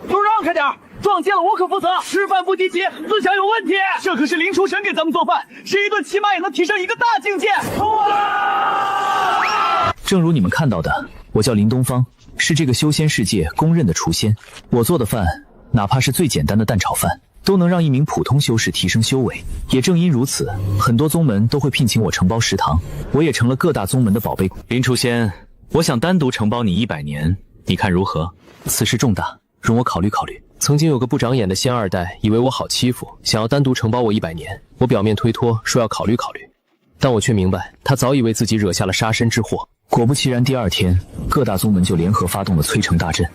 都让开点，撞见了我可负责。吃饭不积极，思想有问题。这可是灵厨神给咱们做饭，吃一顿起码也能提升一个大境界。正如你们看到的，我叫林东方，是这个修仙世界公认的厨仙。我做的饭，哪怕是最简单的蛋炒饭，都能让一名普通修士提升修为。也正因如此，很多宗门都会聘请我承包食堂，我也成了各大宗门的宝贝。林厨仙，我想单独承包你100年，你看如何？此事重大，容我考虑考虑。曾经有个不长眼的仙二代，以为我好欺负，想要单独承包我100年。我表面推脱，说要考虑考虑，但我却明白，他早已为自己惹下了杀身之祸。果不其然，第2天，各大宗门就联合发动了摧城大阵。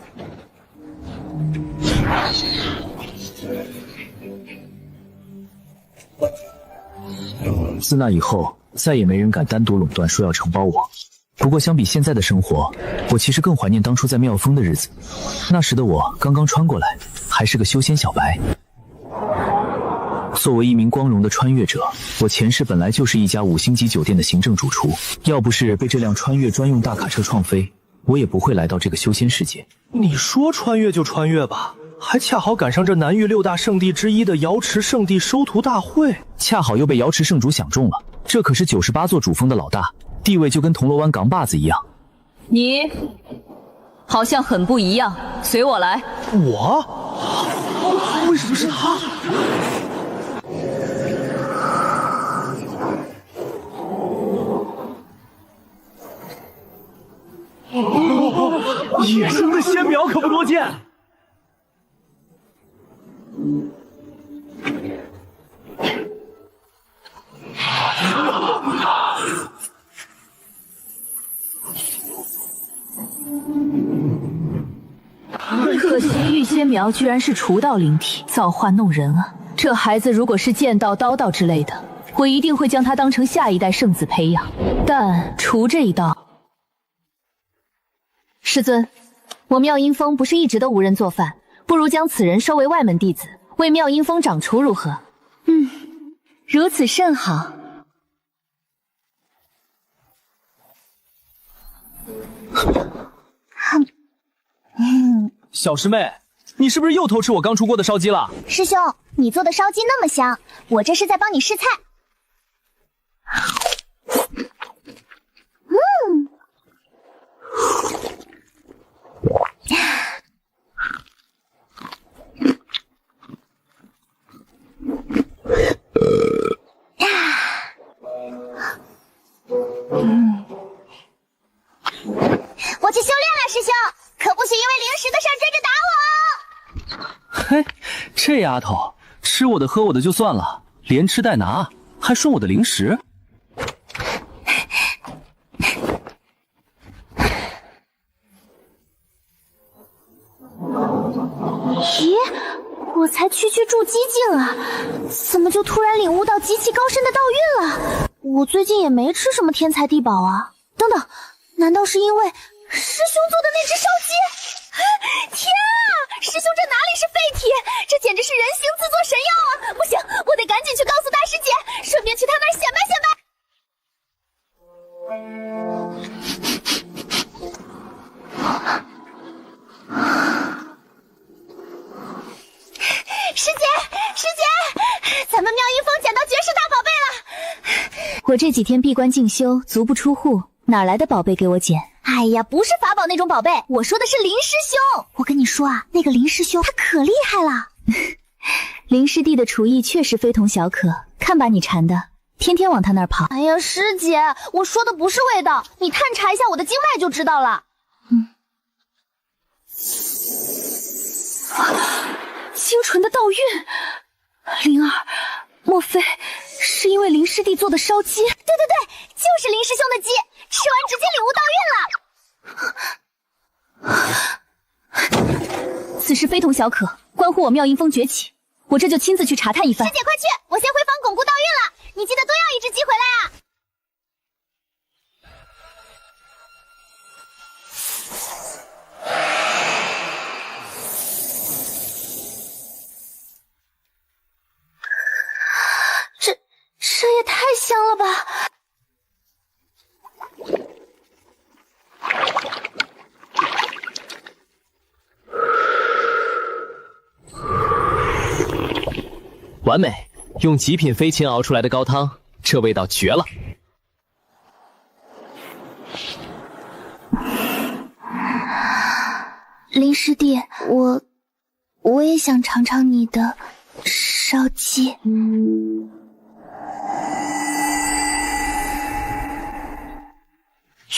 自那以后，再也没人敢单独垄断，说要承包我。不过相比现在的生活，我其实更怀念当初在妙峰的日子。那时的我刚刚穿过来，还是个修仙小白。作为一名光荣的穿越者，我前世本来就是一家5星级酒店的行政主厨。要不是被这辆穿越专用大卡车撞飞，我也不会来到这个修仙世界。你说穿越就穿越吧，还恰好赶上这南域6大圣地之一的瑶池圣地收徒大会，恰好又被瑶池圣主想中了。这可是98座主峰的老大，地位就跟铜锣湾港把子一样。你好像很不一样，随我来。我？为什么是他？野生的仙苗可不多见。可惜玉仙苗居然是厨道灵体，造化弄人啊！这孩子如果是剑道、刀道之类的，我一定会将他当成下一代圣子培养。但厨这一道，师尊，我妙音峰不是一直都无人做饭，不如将此人收为外门弟子，为妙音峰掌厨如何？如此甚好。小师妹，你是不是又偷吃我刚出锅的烧鸡了？师兄，你做的烧鸡那么香，我这是在帮你试菜。我去修炼了，师兄，可不许因为零食的事追着打我。嘿，这丫头吃我的喝我的就算了，连吃带拿，还顺我的零食。咦，我才区区筑基境啊，怎么就突然领悟到极其高深的道运了？我最近也没吃什么天材地宝啊。等等，难道是因为师兄做的那只烧鸡？天啊，师兄这哪里是废体，这简直是人形自作神药啊！不行，我得赶紧去告诉大师姐，顺便去他那儿显摆显摆。师姐，师姐，咱们妙音峰捡到绝世大宝贝了！我这几天闭关静修，足不出户，哪来的宝贝给我捡？哎呀，不是法宝那种宝贝，我说的是林师兄。我跟你说啊，那个林师兄他可厉害了。林师弟的厨艺确实非同小可，看把你馋的，天天往他那儿跑。哎呀，师姐，我说的不是味道，你探查一下我的经脉就知道了。清纯的道运，灵儿，莫非是因为林师弟做的烧鸡？对对对，就是林师兄的鸡，吃完直接领悟道运了。此事非同小可，关乎我妙音峰崛起，我这就亲自去查探一番。师姐快去，我先回房巩固道运了，你记得多要一只鸡回来啊。这也太香了吧！完美，用极品飞禽熬出来的高汤，这味道绝了。林师弟，我也想尝尝你的烧鸡。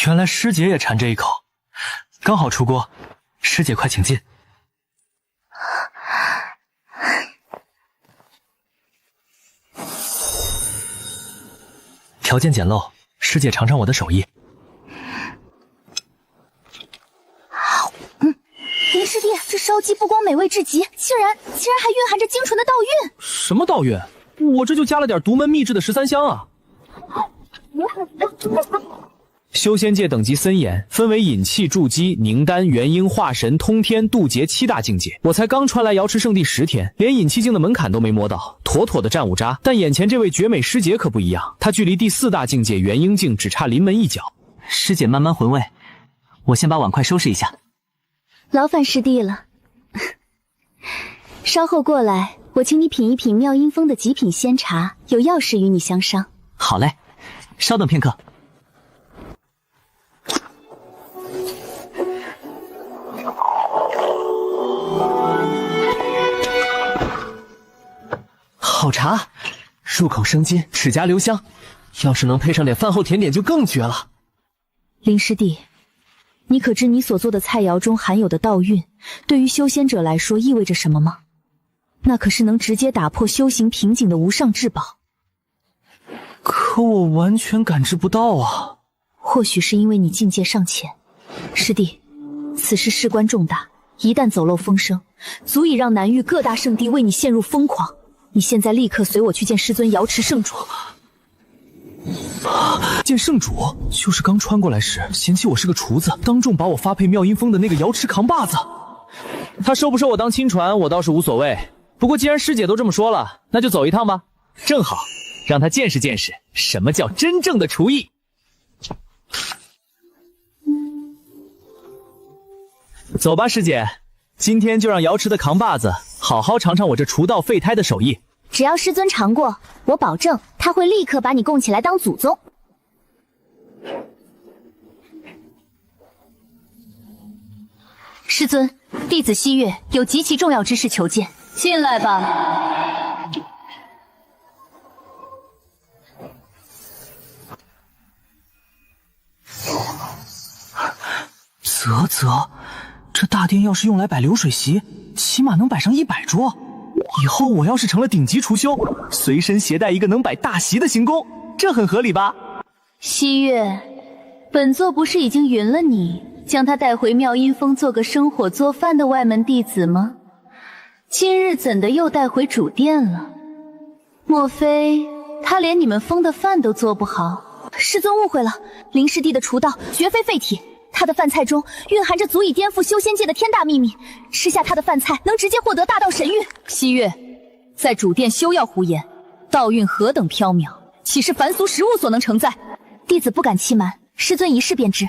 原来师姐也馋这一口，刚好出锅，师姐快请进。条件简陋，师姐尝尝我的手艺。林师弟，这烧鸡不光美味至极，竟然还蕴含着精纯的道韵。什么道韵？我这就加了点独门秘制的13香啊。修仙界等级森严，分为引气、筑基、凝丹、元婴、化神、通天、渡劫7大境界。我才刚传来瑶池圣地10天，连引气境的门槛都没摸到，妥妥的战五渣。但眼前这位绝美师姐可不一样，她距离第4大境界元婴境只差临门一脚。师姐慢慢回味，我先把碗筷收拾一下。劳烦师弟了。稍后过来，我请你品一品妙音峰的极品仙茶，有要事与你相商。好嘞，稍等片刻。好茶，入口生津，齿颊留香，要是能配上点饭后甜点就更绝了。林师弟，你可知你所做的菜肴中含有的道韵，对于修仙者来说意味着什么吗？那可是能直接打破修行瓶颈的无上至宝。可我完全感知不到啊。或许是因为你境界尚浅。师弟，此事事关重大，一旦走漏风声，足以让南域各大圣地为你陷入疯狂。你现在立刻随我去见师尊瑶池圣主。见圣主？就是刚穿过来时嫌弃我是个厨子，当众把我发配妙音峰的那个瑶池扛把子。他收不收我当亲传，我倒是无所谓。不过既然师姐都这么说了，那就走一趟吧。正好让他见识见识什么叫真正的厨艺。走吧，师姐，今天就让瑶池的扛把子好好尝尝我这厨道废胎的手艺。只要师尊尝过，我保证他会立刻把你供起来当祖宗。师尊，弟子西月有极其重要之事求见。进来吧。啧，这大殿要是用来摆流水席，起码能摆上100桌。以后我要是成了顶级厨修，随身携带一个能摆大席的行宫，这很合理吧？西月，本座不是已经允了你，将他带回妙音峰做个生火做饭的外门弟子吗？今日怎的又带回主殿了？莫非他连你们峰的饭都做不好？师尊误会了，林师弟的厨道绝非废体，他的饭菜中蕴含着足以颠覆修仙界的天大秘密，吃下他的饭菜能直接获得大道神韵。西月，在主殿休要胡言，道韵何等缥缈，岂是凡俗食物所能承载？弟子不敢欺瞒，师尊一试便知。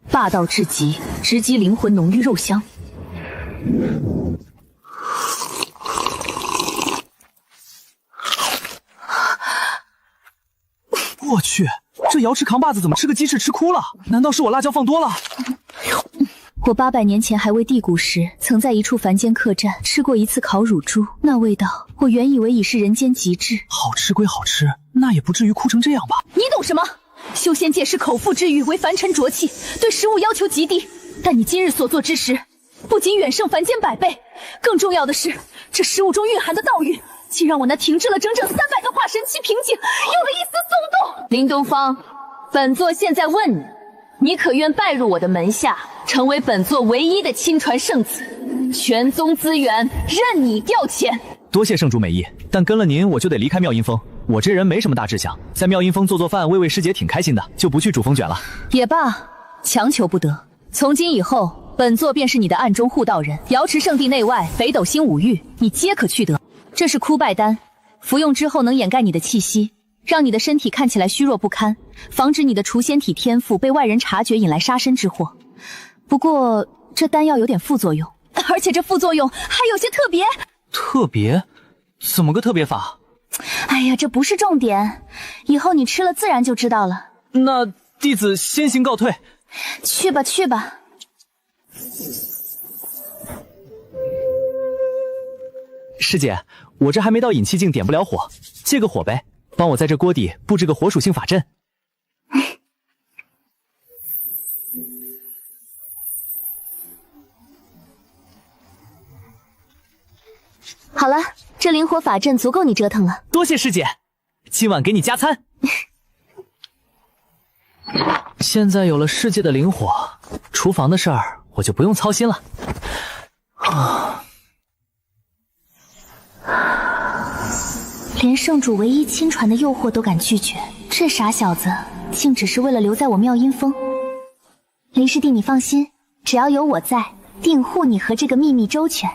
霸道至极，直击灵魂浓郁肉香。我去，这瑶池扛把子怎么吃个鸡翅吃哭了？难道是我辣椒放多了？我800年前还未地谷时，曾在一处凡间客栈吃过一次烤乳猪，那味道我原以为已是人间极致。好吃归好吃，那也不至于哭成这样吧？你懂什么？修仙界视口腹之欲为凡尘浊气，对食物要求极低。但你今日所做之食，不仅远胜凡间100倍，更重要的是，这食物中蕴含的道韵，竟让我那停滞了整整300个化神期瓶颈有了一丝松动。林东方，本座现在问你，你可愿拜入我的门下，成为本座唯一的亲传圣子？全宗资源任你调遣。多谢圣主美意，但跟了您我就得离开妙音峰。我这人没什么大志向，在妙音峰做饭喂喂师姐挺开心的，就不去主峰卷了。也罢，强求不得。从今以后，本座便是你的暗中护道人，瑶池圣地内外，北斗星5域，你皆可去得。这是枯败丹，服用之后能掩盖你的气息，让你的身体看起来虚弱不堪，防止你的除仙体天赋被外人察觉，引来杀身之祸。不过这丹药有点副作用，而且这副作用还有些特别。特别？怎么个特别法？哎呀，这不是重点，以后你吃了自然就知道了。那弟子先行告退。去吧去吧。师姐，我这还没到引气境，点不了火，借个火呗，帮我在这锅底布置个火属性法阵。好了，这灵火法阵足够你折腾了。多谢师姐，今晚给你加餐。现在有了世界的灵火，厨房的事儿我就不用操心了。连圣主唯一亲传的诱惑都敢拒绝，这傻小子竟只是为了留在我妙音峰。林师弟，你放心，只要有我在，定护你和这个秘密周全。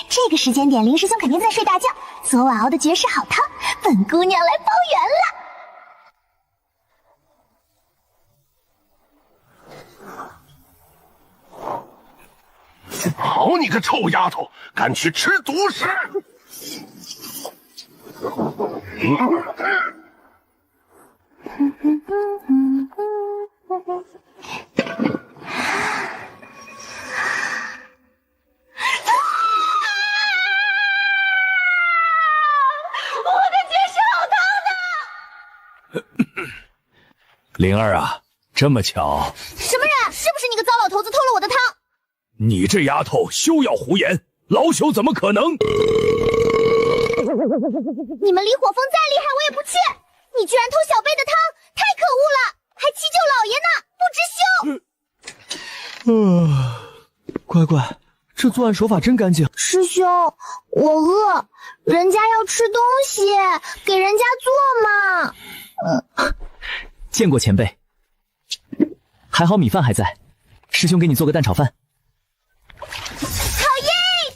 这个时间点，林师兄肯定在睡大觉。昨晚熬的绝世好汤，本姑娘来包圆了。好你个臭丫头，敢去吃独食！灵儿啊，这么巧！什么人？是不是你个糟老头子偷了我的汤？你这丫头休要胡言，老朽怎么可能？你们离火风再厉害，我也不去！你居然偷小辈的汤，太可恶了！还祈救老爷呢，不知羞！乖乖，这作案手法真干净。师兄，我饿，人家要吃东西，给人家做嘛。见过前辈，还好米饭还在，师兄给你做个蛋炒饭。好耶！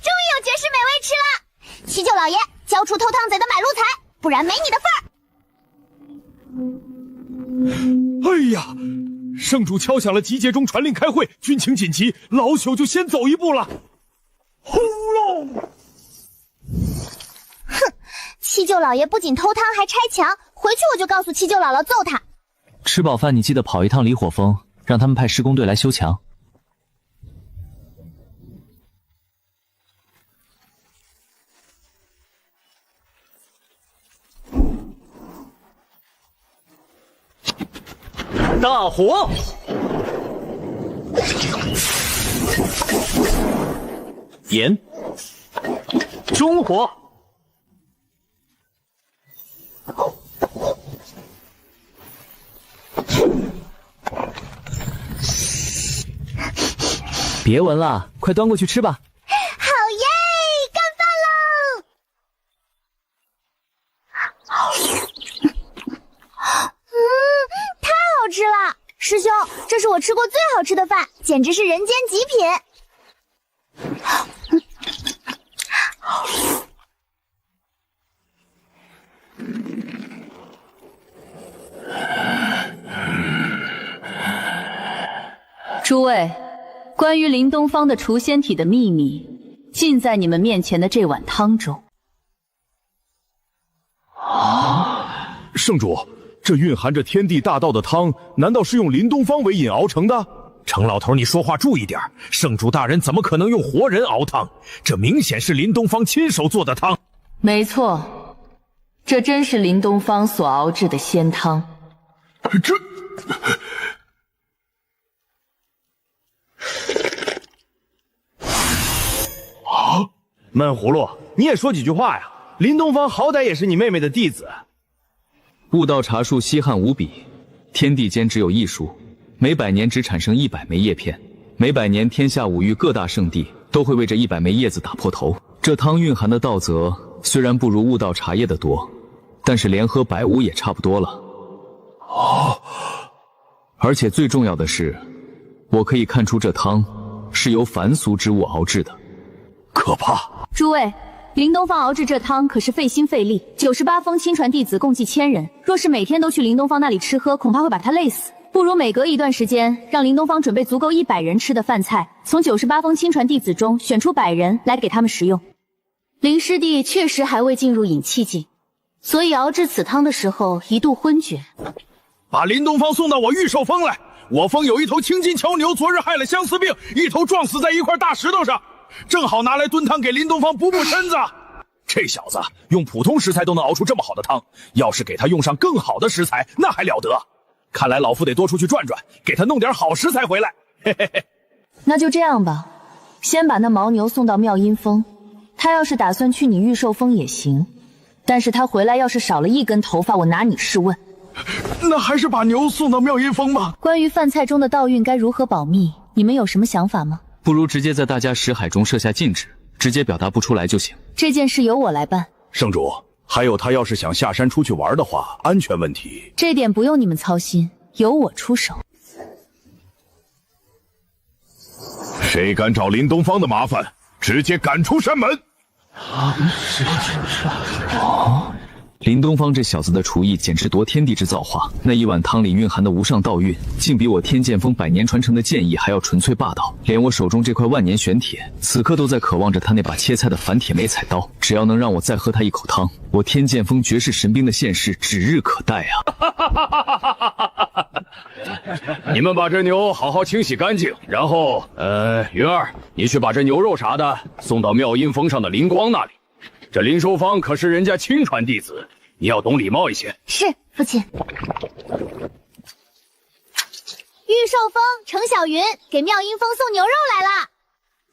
终于有绝世美味吃了！祈救老爷，交出偷汤贼的买路财，不然没你的份儿！哎呀，圣主敲响了集结中传令开会，军情紧急，老朽就先走一步了。轰隆！哼，祈救老爷不仅偷汤还拆墙，回去我就告诉祈救姥姥揍他。吃饱饭你记得跑一趟离火峰，让他们派施工队来修墙。大火！盐！中火！别闻了，快端过去吃吧。好耶，干饭喽！太好吃了！师兄，这是我吃过最好吃的饭，简直是人间极品。诸位，关于林东方的除仙体的秘密，尽在你们面前的这碗汤中。圣主，这蕴含着天地大道的汤，难道是用林东方为引熬成的？程老头，你说话注意点，圣主大人怎么可能用活人熬汤？这明显是林东方亲手做的汤。没错，这真是林东方所熬制的仙汤。这……啊！闷葫芦，你也说几句话呀！林东方好歹也是你妹妹的弟子。悟道茶树稀罕无比，天地间只有一树，每100年只产生100枚叶片，每100年天下5域各大圣地都会为这100枚叶子打破头。这汤蕴含的道则虽然不如悟道茶叶的多，但是连喝白无也差不多了。而且最重要的是，我可以看出这汤是由凡俗之物熬制的，可怕！诸位，林东方熬制这汤可是费心费力，98峰亲传弟子共计1000人，若是每天都去林东方那里吃喝，恐怕会把他累死。不如每隔一段时间，让林东方准备足够100人吃的饭菜，从98封亲传弟子中选出100人来给他们食用。林师弟确实还未进入饮气境，所以熬制此汤的时候一度昏厥。把林东方送到我玉寿峰来。我峰有一头青金乔牛，昨日害了相思病，一头撞死在一块大石头上，正好拿来炖汤给林东方补补身子。这小子用普通食材都能熬出这么好的汤，要是给他用上更好的食材，那还了得！看来老夫得多出去转转，给他弄点好食材回来。嘿嘿嘿。那就这样吧，先把那牦牛送到妙音峰，他要是打算去你玉寿峰也行，但是他回来要是少了1根头发，我拿你试问。那还是把牛送到妙音峰吧。关于饭菜中的道运该如何保密，你们有什么想法吗？不如直接在大家识海中设下禁止，直接表达不出来就行。这件事由我来办。圣主，还有他要是想下山出去玩的话，安全问题这点不用你们操心，由我出手。谁敢找林东方的麻烦，直接赶出山门！林东方这小子的厨艺简直夺天地之造化，那一碗汤里蕴含的无上道运，竟比我天剑锋100年传承的剑意还要纯粹霸道。连我手中这块万年玄铁，此刻都在渴望着他那把切菜的反铁梅彩刀。只要能让我再喝他一口汤，我天剑锋绝世神兵的现世指日可待啊！你们把这牛好好清洗干净，然后，云儿，你去把这牛肉啥的送到妙音峰上的灵光那里。这林寿芳可是人家亲传弟子，你要懂礼貌一些。是，父亲。玉寿峰程小云给妙音峰送牛肉来了。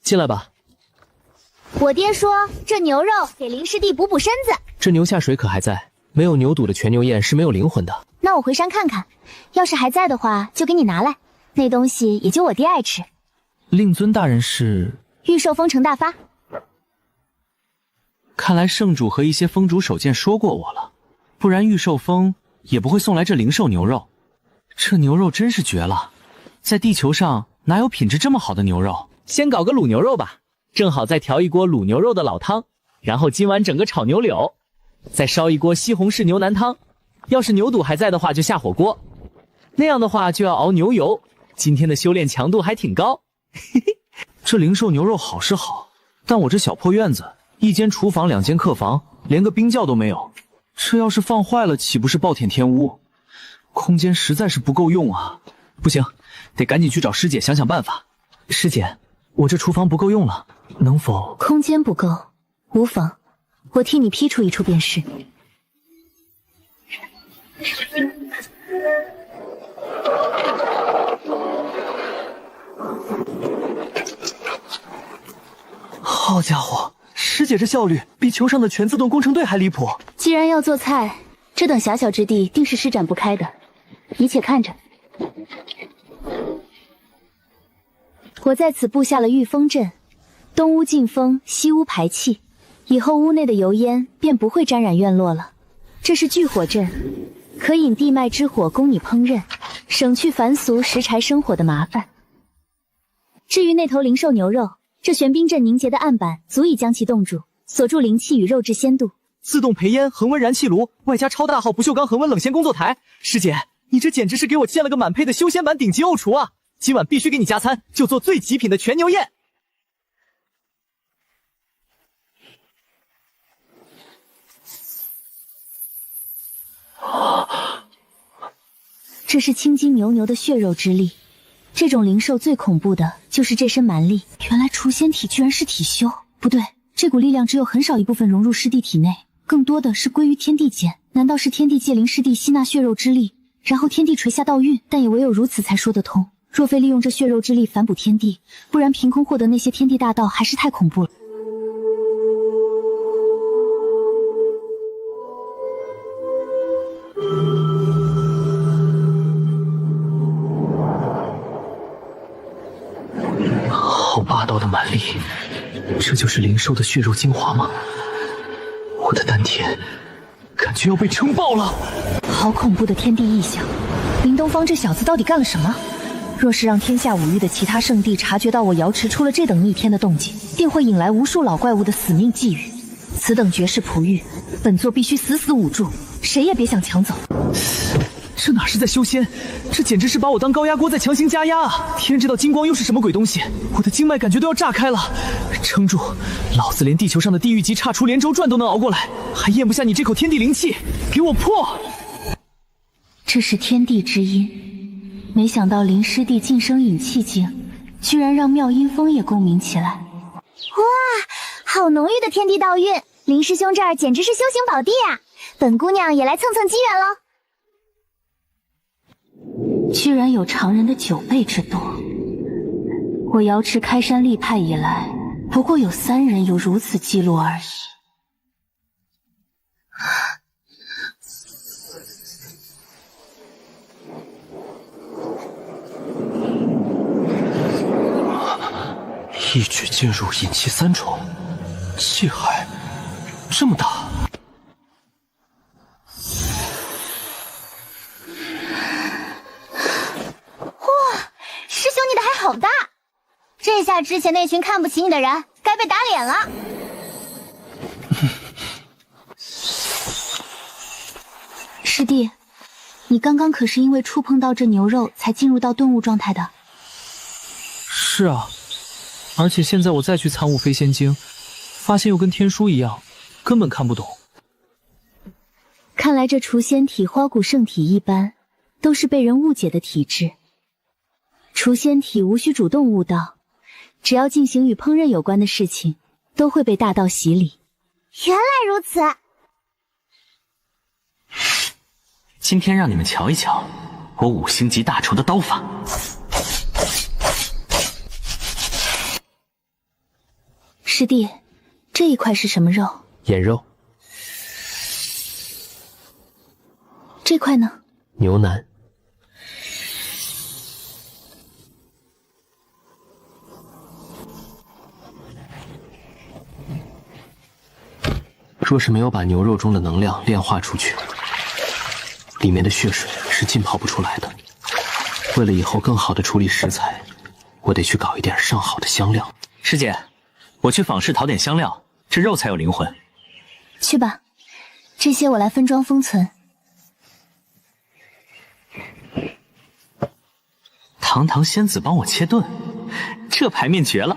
进来吧。我爹说这牛肉给林师弟补补身子。这牛下水可还在？没有牛肚的全牛宴是没有灵魂的。那我回山看看，要是还在的话，就给你拿来。那东西也就我爹爱吃。令尊大人是？玉寿峰程大发。看来圣主和一些峰主手剑说过我了，不然玉寿峰也不会送来这灵兽牛肉。这牛肉真是绝了，在地球上哪有品质这么好的牛肉？先搞个卤牛肉吧，正好再调一锅卤牛肉的老汤，然后今晚整个炒牛柳，再烧一锅西红柿牛腩汤。要是牛肚还在的话，就下火锅，那样的话就要熬牛油。今天的修炼强度还挺高。嘿嘿，这灵兽牛肉好是好，但我这小破院子。1间厨房2间客房，连个冰窖都没有，这要是放坏了，岂不是暴殄天物？空间实在是不够用啊！不行，得赶紧去找师姐想想办法。师姐，我这厨房不够用了，能否……空间不够，无妨，我替你批出一处便是。好家伙！师姐这效率比球上的全自动工程队还离谱。既然要做菜，这等狭小之地定是施展不开的，你且看着。我在此布下了御风阵，东屋进风，西屋排气，以后屋内的油烟便不会沾染院落了。这是聚火阵，可引地脉之火供你烹饪，省去凡俗拾柴生火的麻烦。至于那头灵兽牛肉，这玄冰阵凝结的案板足以将其冻住，锁住灵气与肉质鲜度。自动培烟恒温燃气炉，外加超大号不锈钢恒温冷鲜工作台。师姐，你这简直是给我建了个满配的修仙版顶级后厨啊！今晚必须给你加餐，就做最极品的全牛宴。这是青筋牛牛的血肉之力。这种灵兽最恐怖的就是这身蛮力，原来雏仙体居然是体修，不对，这股力量只有很少一部分融入师弟体内，更多的是归于天地间。难道是天地借灵师弟吸纳血肉之力，然后天地垂下道运？但也唯有如此才说得通。若非利用这血肉之力反哺天地，不然凭空获得那些天地大道还是太恐怖了。好霸道的蛮力，这就是灵兽的血肉精华吗？我的丹田感觉要被撑爆了。好恐怖的天地异象，林东方这小子到底干了什么？若是让天下五域的其他圣地察觉到我瑶池出了这等逆天的动静，定会引来无数老怪物的死命觊觎。此等绝世璞玉，本座必须死死捂住，谁也别想抢走。这哪是在修仙，这简直是把我当高压锅在强行加压啊！天知道金光又是什么鬼东西，我的经脉感觉都要炸开了。撑住，老子连地球上的地狱级叉除连轴转都能熬过来，还咽不下你这口天地灵气，给我破！这是天地之音，没想到林师弟晋升引气境，居然让妙音峰也共鸣起来。哇，好浓郁的天地道韵，林师兄这儿简直是修行宝地啊！本姑娘也来蹭蹭机缘喽。居然有常人的9倍之多。我瑶池开山立派以来，不过有3人有如此记录而已。一举进入引气3重，气海这么大。师兄你的还好大，这下之前那群看不起你的人该被打脸了。师弟，你刚刚可是因为触碰到这牛肉才进入到顿悟状态的？是啊，而且现在我再去参悟飞仙经，发现又跟天书一样，根本看不懂。看来这除仙体、花骨圣体一般，都是被人误解的体质。除仙体无需主动悟道，只要进行与烹饪有关的事情，都会被大道洗礼。原来如此，今天让你们瞧一瞧我5星级大厨的刀法。师弟，这一块是什么肉？眼肉。这块呢？牛腩。若是没有把牛肉中的能量炼化出去，里面的血水是浸泡不出来的。为了以后更好的处理食材，我得去搞一点上好的香料。师姐，我去坊市淘点香料，这肉才有灵魂。去吧，这些我来分装封存。堂堂仙子帮我切炖，这牌面绝了。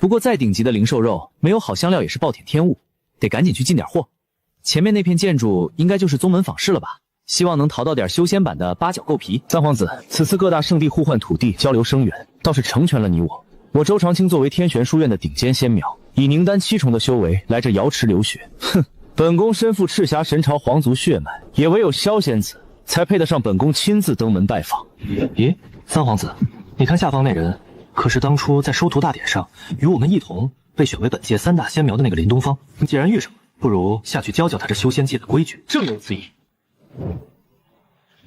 不过再顶级的灵兽肉，没有好香料也是暴殄天物，得赶紧去进点货。前面那片建筑应该就是宗门坊市了吧？希望能淘到点修仙版的八角构皮。三皇子，此次各大圣地互换土地，交流生源，倒是成全了你我。我周长青作为天玄书院的顶尖仙苗，以凝丹7重的修为来这瑶池流血，哼！本宫身负赤霞神朝皇族血脉，也唯有萧仙子才配得上本宫亲自登门拜访。咦，三皇子，你看下方那人，可是当初在收徒大典上与我们一同被选为本届3大仙苗的那个林东方？既然遇上了，不如下去教教他这修仙界的规矩，正有此意。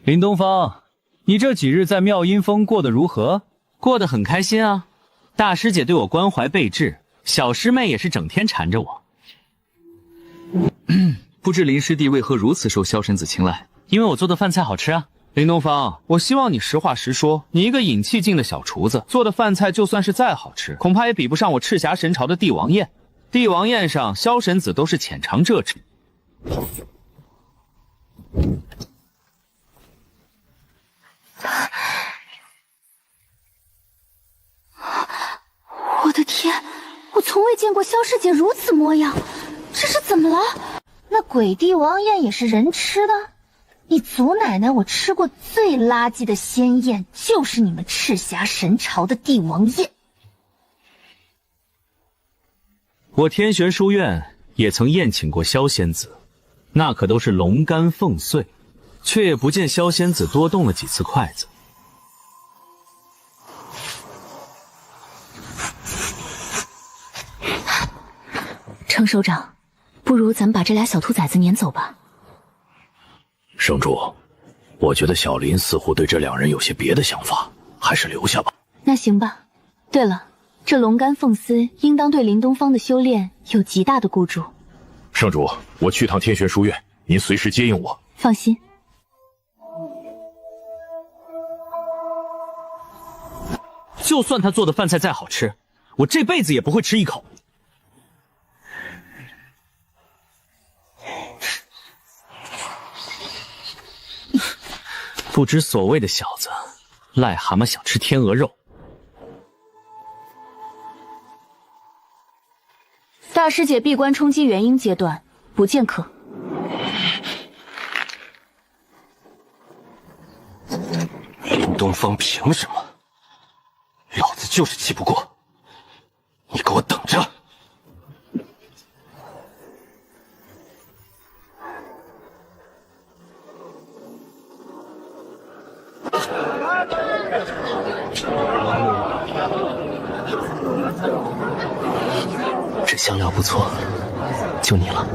林东方，你这几日在妙音峰过得如何？过得很开心啊，大师姐对我关怀备至，小师妹也是整天缠着我。不知林师弟为何如此受萧神子青睐？因为我做的饭菜好吃啊。林东方，我希望你实话实说，你一个引气境的小厨子，做的饭菜就算是再好吃，恐怕也比不上我赤霞神朝的帝王宴。帝王宴上，萧神子都是浅尝辄止。我的天，我从未见过萧师姐如此模样，这是怎么了？那鬼帝王宴也是人吃的？你祖奶奶我吃过最垃圾的仙宴，就是你们赤霞神朝的帝王宴。我天玄书院也曾宴请过萧仙子，那可都是龙肝凤碎，却也不见萧仙子多动了几次筷子。程首长，不如咱们把这俩小兔崽子撵走吧。圣主，我觉得小林似乎对这2人有些别的想法，还是留下吧。那行吧。对了，这龙肝凤丝应当对林东方的修炼有极大的顾助。圣主，我去趟天玄书院，您随时接应我。放心。就算他做的饭菜再好吃，我这辈子也不会吃一口。不知所谓的小子，癞蛤蟆想吃天鹅肉。大师姐闭关冲击元婴阶段，不见客。林东方凭什么？老子就是气不过，你给我等着！这香料不错，就你了。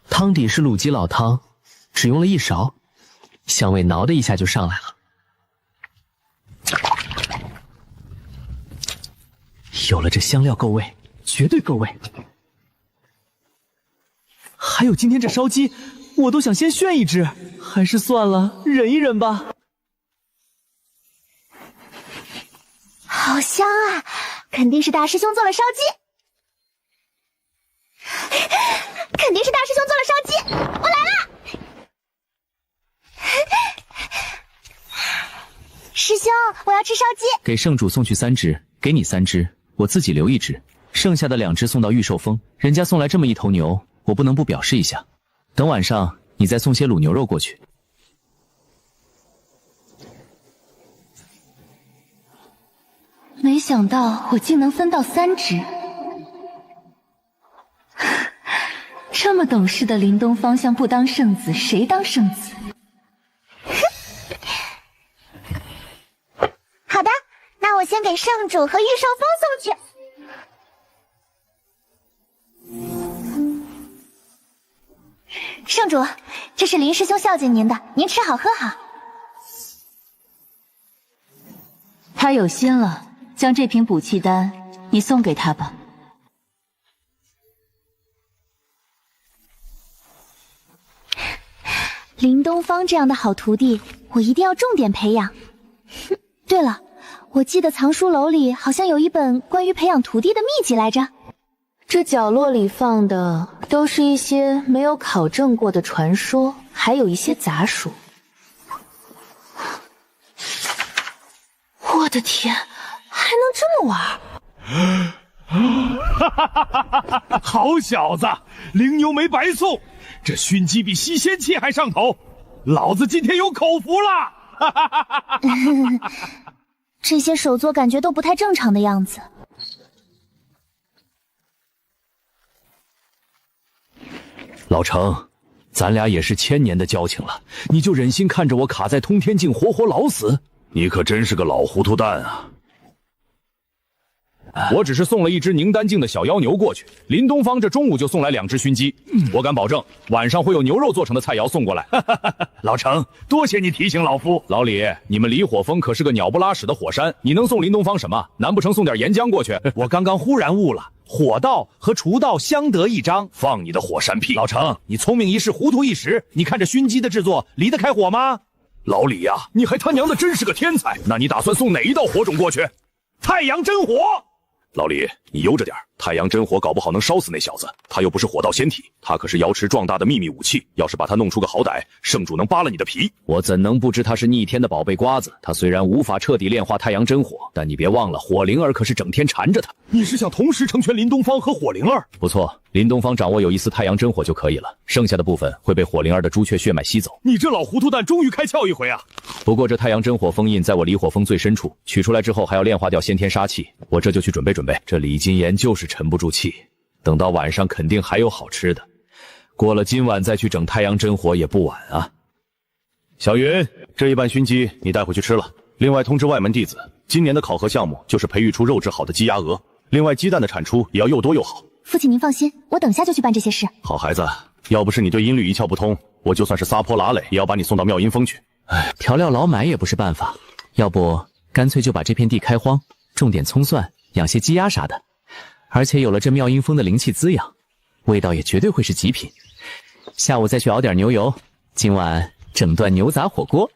汤底是卤鸡老汤，只用了1勺，香味挠的一下就上来了。有了这香料够味，绝对够味。还有今天这烧鸡，我都想先炫一只，还是算了，忍一忍吧。好香啊！肯定是大师兄做了烧鸡，肯定是大师兄做了烧鸡，我来了！师兄，我要吃烧鸡。给圣主送去3只，给你3只，我自己留1只，剩下的2只送到御寿峰。人家送来这么一头牛，我不能不表示一下。等晚上你再送些卤牛肉过去。没想到我竟能分到3只，这么懂事的林东方像不当圣子，谁当圣子？好的，那我先给圣主和御寿峰送去。圣主，这是林师兄孝敬您的，您吃好喝好。他有心了，将这瓶补气丹你送给他吧。林东方这样的好徒弟，我一定要重点培养。对了，我记得藏书楼里好像有一本关于培养徒弟的秘籍来着。这角落里放的都是一些没有考证过的传说，还有一些杂书。我的天，还能这么玩？好小子，灵牛没白送，这熏鸡比吸仙气还上头，老子今天有口福了！这些手作感觉都不太正常的样子。老程，咱俩也是千年的交情了，你就忍心看着我卡在通天境活活老死？你可真是个老糊涂蛋啊！我只是送了1只宁丹境的小妖牛过去，林东方这中午就送来2只熏鸡，我敢保证晚上会有牛肉做成的菜肴送过来。老程，多谢你提醒老夫。老李，你们离火峰可是个鸟不拉屎的火山，你能送林东方什么？难不成送点岩浆过去？我刚刚忽然悟了，火道和厨道相得益彰。放你的火山屁！老程，你聪明一世，糊涂一时。你看这熏鸡的制作离得开火吗？老李呀，你还他娘的真是个天才！那你打算送哪一道火种过去？太阳真火。老李，你悠着点，太阳真火搞不好能烧死那小子，他又不是火道仙体，他可是瑶池壮大的秘密武器，要是把他弄出个好歹，圣主能扒了你的皮。我怎能不知他是逆天的宝贝瓜子？他虽然无法彻底炼化太阳真火，但你别忘了，火灵儿可是整天缠着他。你是想同时成全林东方和火灵儿？不错，林东方掌握有1丝太阳真火就可以了，剩下的部分会被火灵儿的朱雀血脉吸走。你这老糊涂蛋终于开窍一回啊！不过这太阳真火封印在我离火峰最深处，取出来之后还要炼化掉先天杀气，我这就去准备准备。这李金岩就是沉不住气，等到晚上肯定还有好吃的，过了今晚再去整太阳真火也不晚啊。小云，这一半熏鸡你带回去吃了。另外通知外门弟子，今年的考核项目就是培育出肉质好的鸡鸭鹅，另外鸡蛋的产出也要又多又好。父亲您放心，我等下就去办这些事。好孩子，要不是你对音律一窍不通，我就算是撒泼拉累也要把你送到妙音峰去。哎，调料老买也不是办法，要不干脆就把这片地开荒，种点葱蒜，养些鸡鸭啥的。而且有了这妙音峰的灵气滋养，味道也绝对会是极品。下午再去熬点牛油，今晚整段牛杂火锅。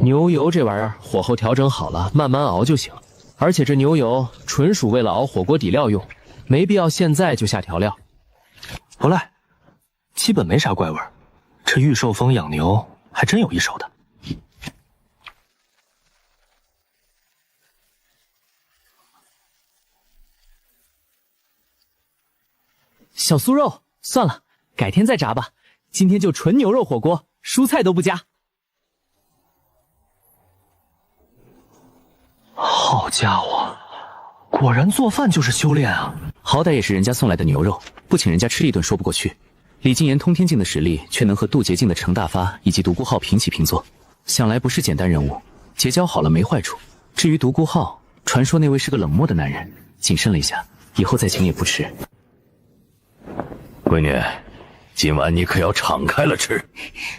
牛油这玩意儿，火候调整好了，慢慢熬就行。而且这牛油纯属为了熬火锅底料用，没必要现在就下调料。不赖，基本没啥怪味儿。这玉寿峰养牛还真有一手的。小酥肉，算了，改天再炸吧。今天就纯牛肉火锅，蔬菜都不加。好家伙，果然做饭就是修炼啊！好歹也是人家送来的牛肉，不请人家吃一顿说不过去。李禁言通天境的实力，却能和渡劫境的程大发以及独孤浩平起平坐，想来不是简单人物。结交好了没坏处。至于独孤浩，传说那位是个冷漠的男人，谨慎了一下，以后再请也不迟。闺女，今晚你可要敞开了吃。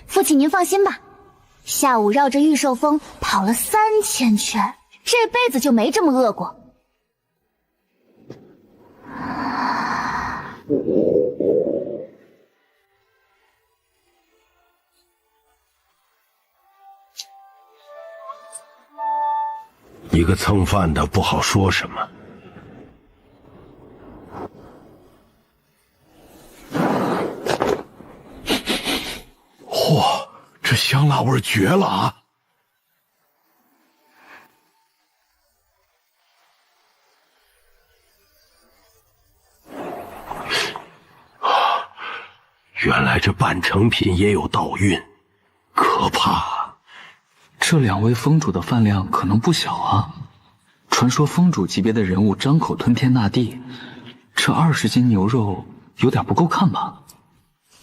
父亲您放心吧，下午绕着玉寿峰跑了3000圈，这辈子就没这么饿过。一个蹭饭的不好说什么。嚯，这香辣味绝了啊！原来这半成品也有道运，可怕。这2位峰主的饭量可能不小啊！传说峰主级别的人物张口吞天纳地，这20斤牛肉有点不够看吧？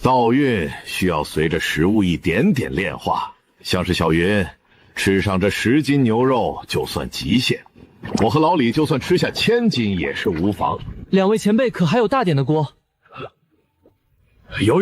道运需要随着食物一点点炼化，像是小云吃上这10斤牛肉就算极限，我和老李就算吃下1000斤也是无妨。2位前辈可还有大点的锅？有。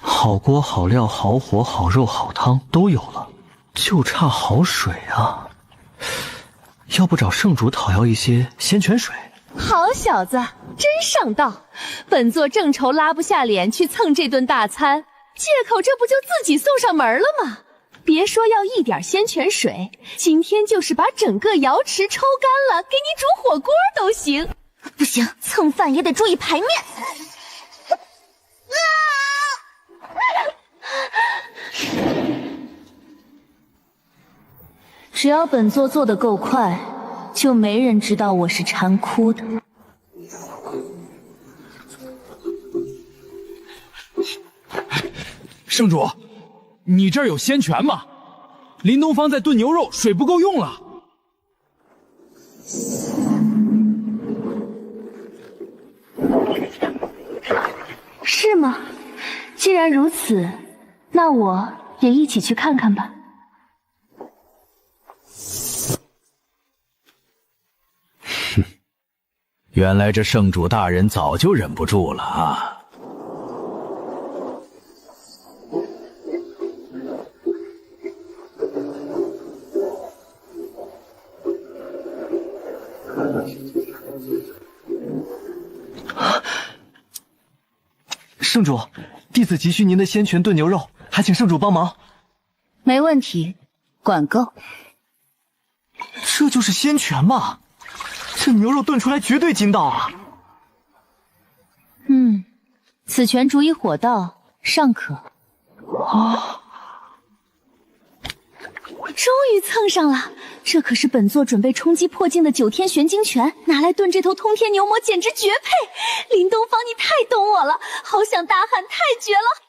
好锅好料好火好肉好汤都有了，就差好水啊！要不找圣主讨要一些仙泉水？好小子，真上道！本座正愁拉不下脸去蹭这顿大餐，借口这不就自己送上门了吗？别说要一点仙泉水，今天就是把整个瑶池抽干了，给你煮火锅都行。不行，蹭饭也得注意排面。只要本座做得够快，就没人知道我是馋哭的。圣主，你这儿有仙泉吗？林东方在炖牛肉，水不够用了。是吗？既然如此，那我也一起去看看吧。原来这圣主大人早就忍不住了啊！圣主，弟子急需您的仙泉炖牛肉，还请圣主帮忙。没问题，管够。这就是仙泉吗？这牛肉炖出来绝对筋道啊！此泉煮以火道，尚可。啊！终于蹭上了，这可是本座准备冲击破境的9天玄经泉，拿来炖这头通天牛魔简直绝配！林东方，你太懂我了，好想大喊太绝了！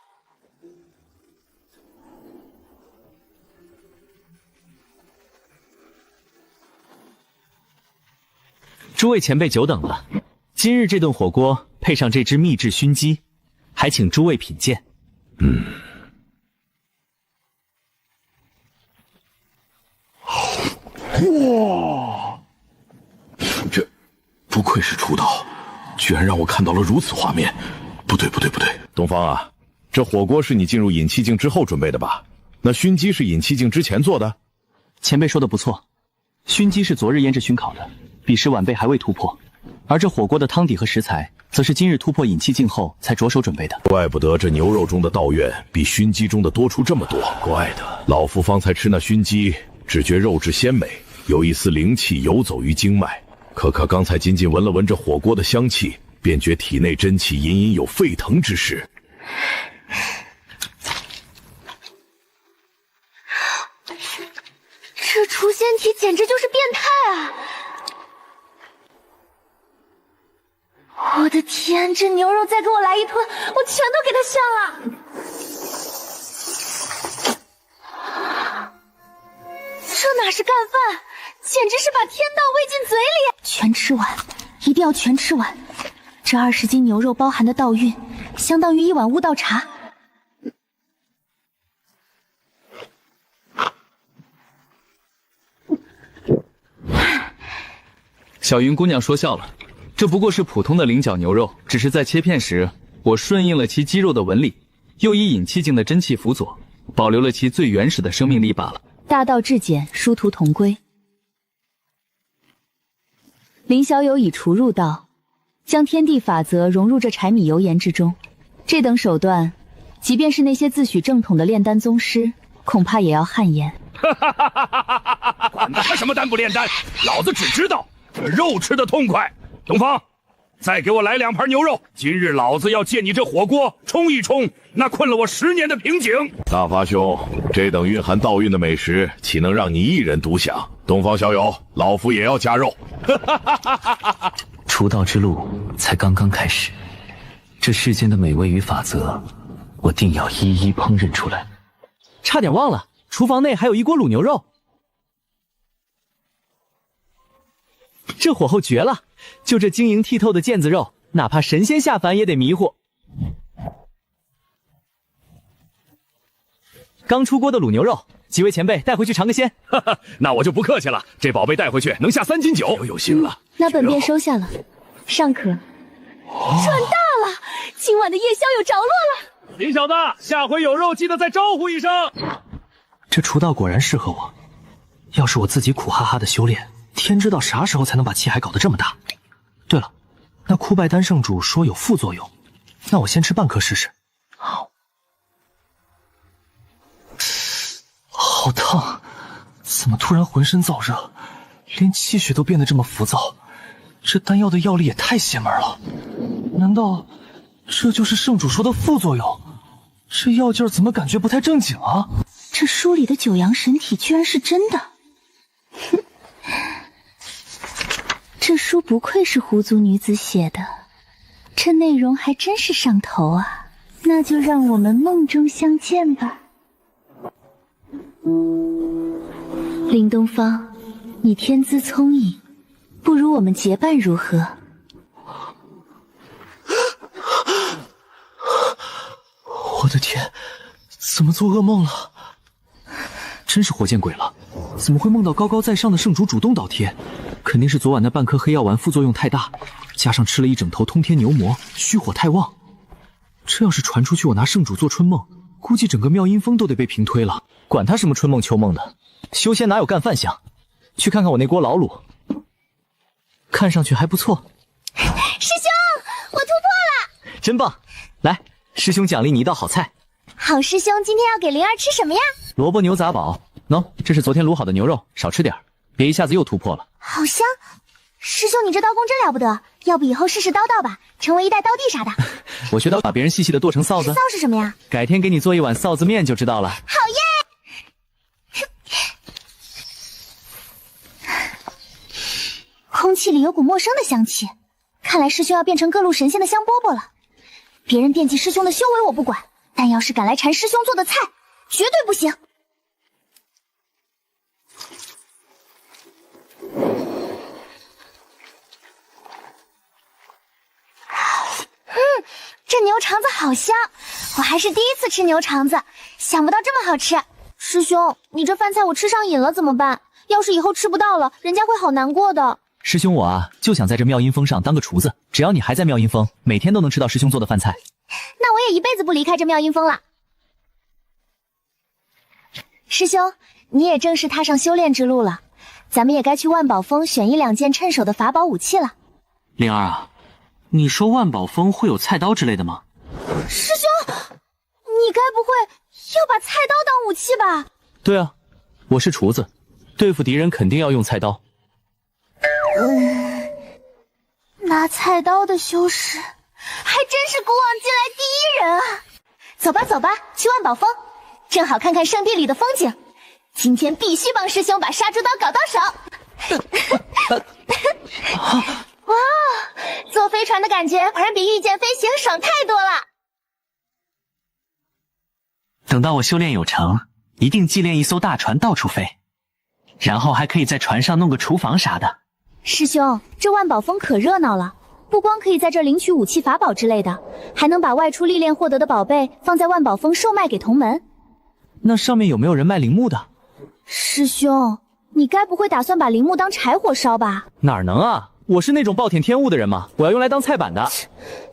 诸位前辈久等了，今日这顿火锅配上这只秘制熏鸡，还请诸位品鉴。哇！这不愧是厨道，居然让我看到了如此画面。不对，东方啊，这火锅是你进入引气境之后准备的吧？那熏鸡是引气境之前做的？前辈说的不错，熏鸡是昨日腌制熏烤的，彼时晚辈还未突破，而这火锅的汤底和食材，则是今日突破引气境后才着手准备的。怪不得这牛肉中的道院比熏鸡中的多出这么多，怪得老夫方才吃那熏鸡，只觉肉质鲜美，有一丝灵气游走于经脉。可刚才仅仅闻了闻这火锅的香气，便觉体内真气隐隐有沸腾之势。这雏仙体简直就是变态啊！我的天，这牛肉再给我来一吞，我全都给它炫了！这哪是干饭，简直是把天道喂进嘴里！全吃完，一定要全吃完。这20斤牛肉包含的道韵，相当于1碗悟道茶。小云姑娘说笑了，这不过是普通的菱角牛肉，只是在切片时，我顺应了其肌肉的纹理，又以引气境的真气辅佐，保留了其最原始的生命力罢了。大道至简，殊途同归。林小友以厨入道，将天地法则融入这柴米油盐之中，这等手段，即便是那些自诩正统的炼丹宗师，恐怕也要汗颜。管他什么丹不炼丹，老子只知道这肉吃得痛快。东方，再给我来2盘牛肉，今日老子要借你这火锅冲一冲那困了我10年的瓶颈。大发兄，这等蕴含道韵的美食，岂能让你一人独享？东方小友，老夫也要加肉。出道之路才刚刚开始，这世间的美味与法则，我定要一一烹饪出来。差点忘了，厨房内还有一锅卤牛肉，这火候绝了！就这晶莹剔透的腱子肉，哪怕神仙下凡也得迷糊。刚出锅的卤牛肉，几位前辈带回去尝个鲜。那我就不客气了，这宝贝带回去能下3斤酒，有心了。那本便收下了，尚可。赚大了，今晚的夜宵有着落了。林小子，下回有肉记得再招呼一声。这厨道果然适合我，要是我自己苦哈哈的修炼，天知道啥时候才能把气海搞得这么大。对了，那枯败丹圣主说有副作用，那我先吃半颗试试。好烫，怎么突然浑身燥热，连气血都变得这么浮躁？这丹药的药力也太邪门了，难道这就是圣主说的副作用？这药劲儿怎么感觉不太正经啊？这书里的九阳神体居然是真的，哼！这书不愧是狐族女子写的，这内容还真是上头啊！那就让我们梦中相见吧。林东方，你天资聪颖，不如我们结伴如何？我的天，怎么做噩梦了？真是活见鬼了！怎么会梦到高高在上的圣主主动倒贴？肯定是昨晚那半颗黑药丸副作用太大，加上吃了一整头通天牛魔，虚火太旺。这要是传出去，我拿圣主做春梦，估计整个妙音峰都得被平推了。管他什么春梦秋梦的，修仙哪有干饭香？去看看我那锅老卤，看上去还不错。师兄，我突破了！真棒！来，师兄奖励你一道好菜。好师兄，今天要给灵儿吃什么呀？萝卜牛杂煲。喏，这是昨天卤好的牛肉，少吃点，别一下子又突破了。好香！师兄，你这刀工真了不得，要不以后试试刀道吧，成为一代刀弟啥的。我学到把别人细细的剁成臊子。臊是什么呀？改天给你做一碗臊子面就知道了。好耶！空气里有股陌生的香气，看来师兄要变成各路神仙的香饽饽了。别人惦记师兄的修为我不管，但要是敢来馋师兄做的菜，绝对不行。这牛肠子好香，我还是第一次吃牛肠子，想不到这么好吃。师师兄，你这饭菜我吃上瘾了怎么办？要是以后吃不到了，人家会好难过的。师兄我啊，就想在这妙音峰上当个厨子，只要你还在妙音峰，每天都能吃到师兄做的饭菜。那我也一辈子不离开这妙音峰了。师兄，你也正式踏上修炼之路了，咱们也该去万宝峰选1、2件趁手的法宝武器了。灵儿啊，你说万宝峰会有菜刀之类的吗？师兄，你该不会要把菜刀当武器吧？对啊，我是厨子，对付敌人肯定要用菜刀。拿菜刀的修士还真是古往今来第一人啊！走吧走吧，去万宝峰，正好看看圣地里的风景。今天必须帮师兄把杀猪刀搞到手。哇，坐飞船的感觉果然比御剑飞行爽太多了。等到我修炼有成，一定祭炼一艘大船到处飞，然后还可以在船上弄个厨房啥的。师兄，这万宝峰可热闹了，不光可以在这领取武器法宝之类的，还能把外出历练获得的宝贝放在万宝峰售卖给同门。那上面有没有人卖陵墓的？师兄，你该不会打算把陵墓当柴火烧吧？哪能啊，我是那种暴殄天物的人吗？我要用来当菜板的。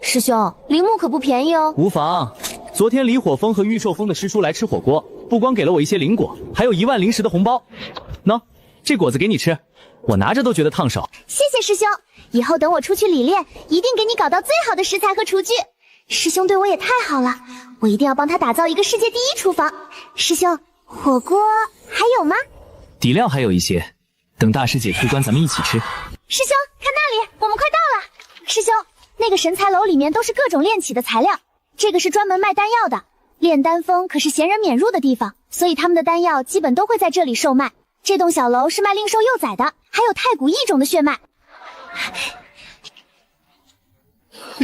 师兄，陵墓可不便宜哦。无妨，昨天离火峰和玉寿峰的师叔来吃火锅，不光给了我一些灵果，还有1万灵石的红包。喏，这果子给你吃，我拿着都觉得烫手。谢谢师兄，以后等我出去历练，一定给你搞到最好的食材和厨具。师兄对我也太好了，我一定要帮他打造一个世界第一厨房。师兄，火锅还有吗？底料还有一些，等大师姐出关咱们一起吃。师兄，看那里，我们快到了。师兄，那个神材楼里面都是各种炼器的材料，这个是专门卖丹药的。炼丹峰可是闲人免入的地方，所以他们的丹药基本都会在这里售卖。这栋小楼是卖令兽幼崽的，还有太古异种的血脉。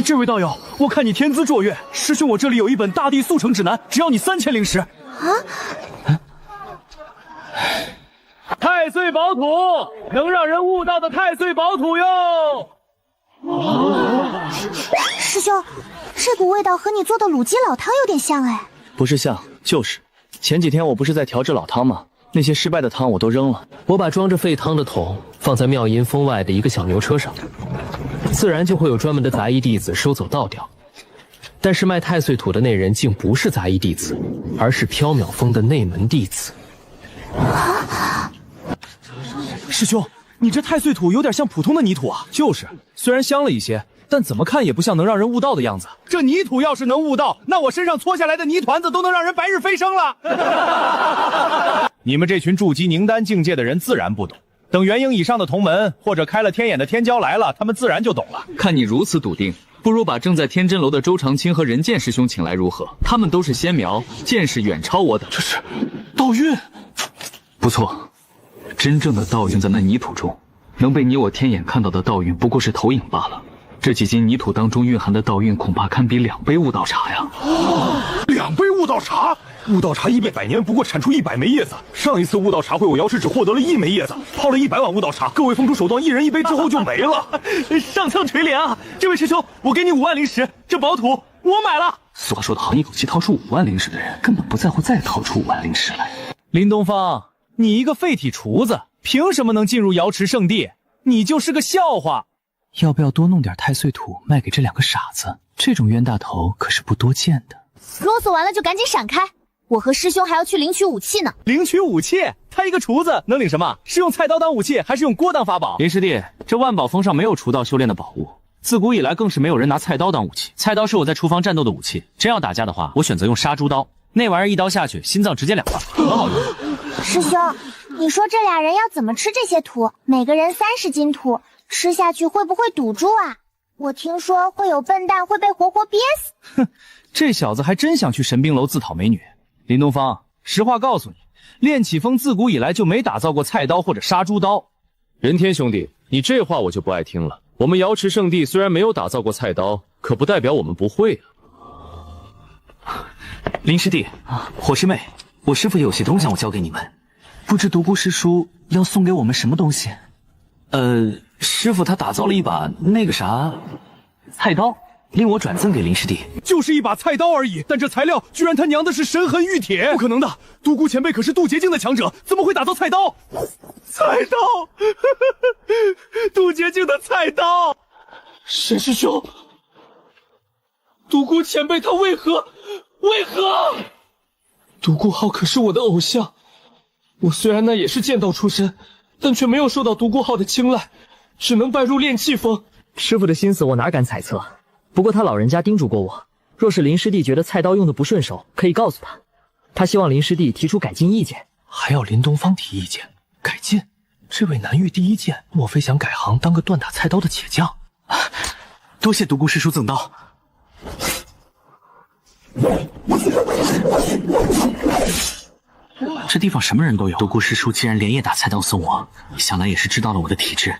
这位道友，我看你天资卓越，师兄我这里有一本大地速成指南，只要你3000灵石。啊！太岁宝土，能让人悟道的太岁宝土哟！师兄，这股味道和你做的卤鸡老汤有点像哎。不是像，就是。前几天我不是在调制老汤吗？那些失败的汤我都扔了。我把装着沸汤的桶放在妙音峰外的一个小牛车上，自然就会有专门的杂役弟子收走倒掉。但是卖太岁土的那人竟不是杂役弟子，而是缥缈峰的内门弟子。师兄，你这太岁土有点像普通的泥土啊。就是，虽然香了一些，但怎么看也不像能让人悟道的样子。这泥土要是能悟道，那我身上搓下来的泥团子都能让人白日飞升了。你们这群筑基凝丹境界的人自然不懂，等元婴以上的同门或者开了天眼的天骄来了，他们自然就懂了。看你如此笃定，不如把正在天真楼的周长青和任剑师兄请来如何？他们都是仙苗，见识远超我等。这是道运，不错，真正的道运在那泥土中，能被你我天眼看到的道运不过是投影罢了。这几斤泥土当中蕴含的道运，恐怕堪比2杯悟道茶呀！2杯悟道茶，悟道茶1辈100年不过产出100枚叶子。上一次悟道茶会，我瑶池只获得了1枚叶子，泡了100碗悟道茶，各位峰主手段，1人1杯之后就没了。上苍垂怜啊！这位师兄，我给你5万灵石，这宝土我买了。俗话说得好，一口气掏出5万灵石的人，根本不在乎再掏出5万灵石来。林东方，你一个废体厨子，凭什么能进入瑶池圣地？你就是个笑话。要不要多弄点太岁土卖给这2个傻子？这种冤大头可是不多见的。啰嗦完了就赶紧闪开，我和师兄还要去领取武器呢。领取武器？他一个厨子能领什么？是用菜刀当武器，还是用锅当法宝？林师弟，这万宝峰上没有厨道修炼的宝物，自古以来更是没有人拿菜刀当武器。菜刀是我在厨房战斗的武器，真要打架的话，我选择用杀猪刀。那玩意儿一刀下去，心脏直接2块，很好用。师兄，你说这俩人要怎么吃这些土？每个人30斤土，吃下去会不会堵住啊？我听说会有笨蛋会被活活憋死。哼，这小子还真想去神兵楼自讨美女。林东方，实话告诉你，炼启峰自古以来就没打造过菜刀或者杀猪刀。任天兄弟，你这话我就不爱听了。我们瑶池圣地虽然没有打造过菜刀，可不代表我们不会啊。林师弟，火师妹，我师父有些东西要交给你们，不知独孤师叔要送给我们什么东西？师父他打造了一把那个啥菜刀。令我转赠给林师弟。就是一把菜刀而已，但这材料居然他娘的是神痕玉铁！不可能的，独孤前辈可是渡劫境的强者，怎么会打造菜刀？菜刀，渡劫境的菜刀！沈师兄，独孤前辈他为何？独孤浩可是我的偶像，我虽然那也是剑道出身，但却没有受到独孤浩的青睐，只能拜入炼气峰。师傅的心思我哪敢猜测，不过他老人家叮嘱过我，若是林师弟觉得菜刀用的不顺手，可以告诉他，他希望林师弟提出改进意见。还要林东方提意见改进？这位南域第一剑，莫非想改行当个锻打菜刀的铁匠？多谢独孤师叔赠刀。这地方什么人都有，独孤师叔既然连夜打菜刀送我，想来也是知道了我的体质，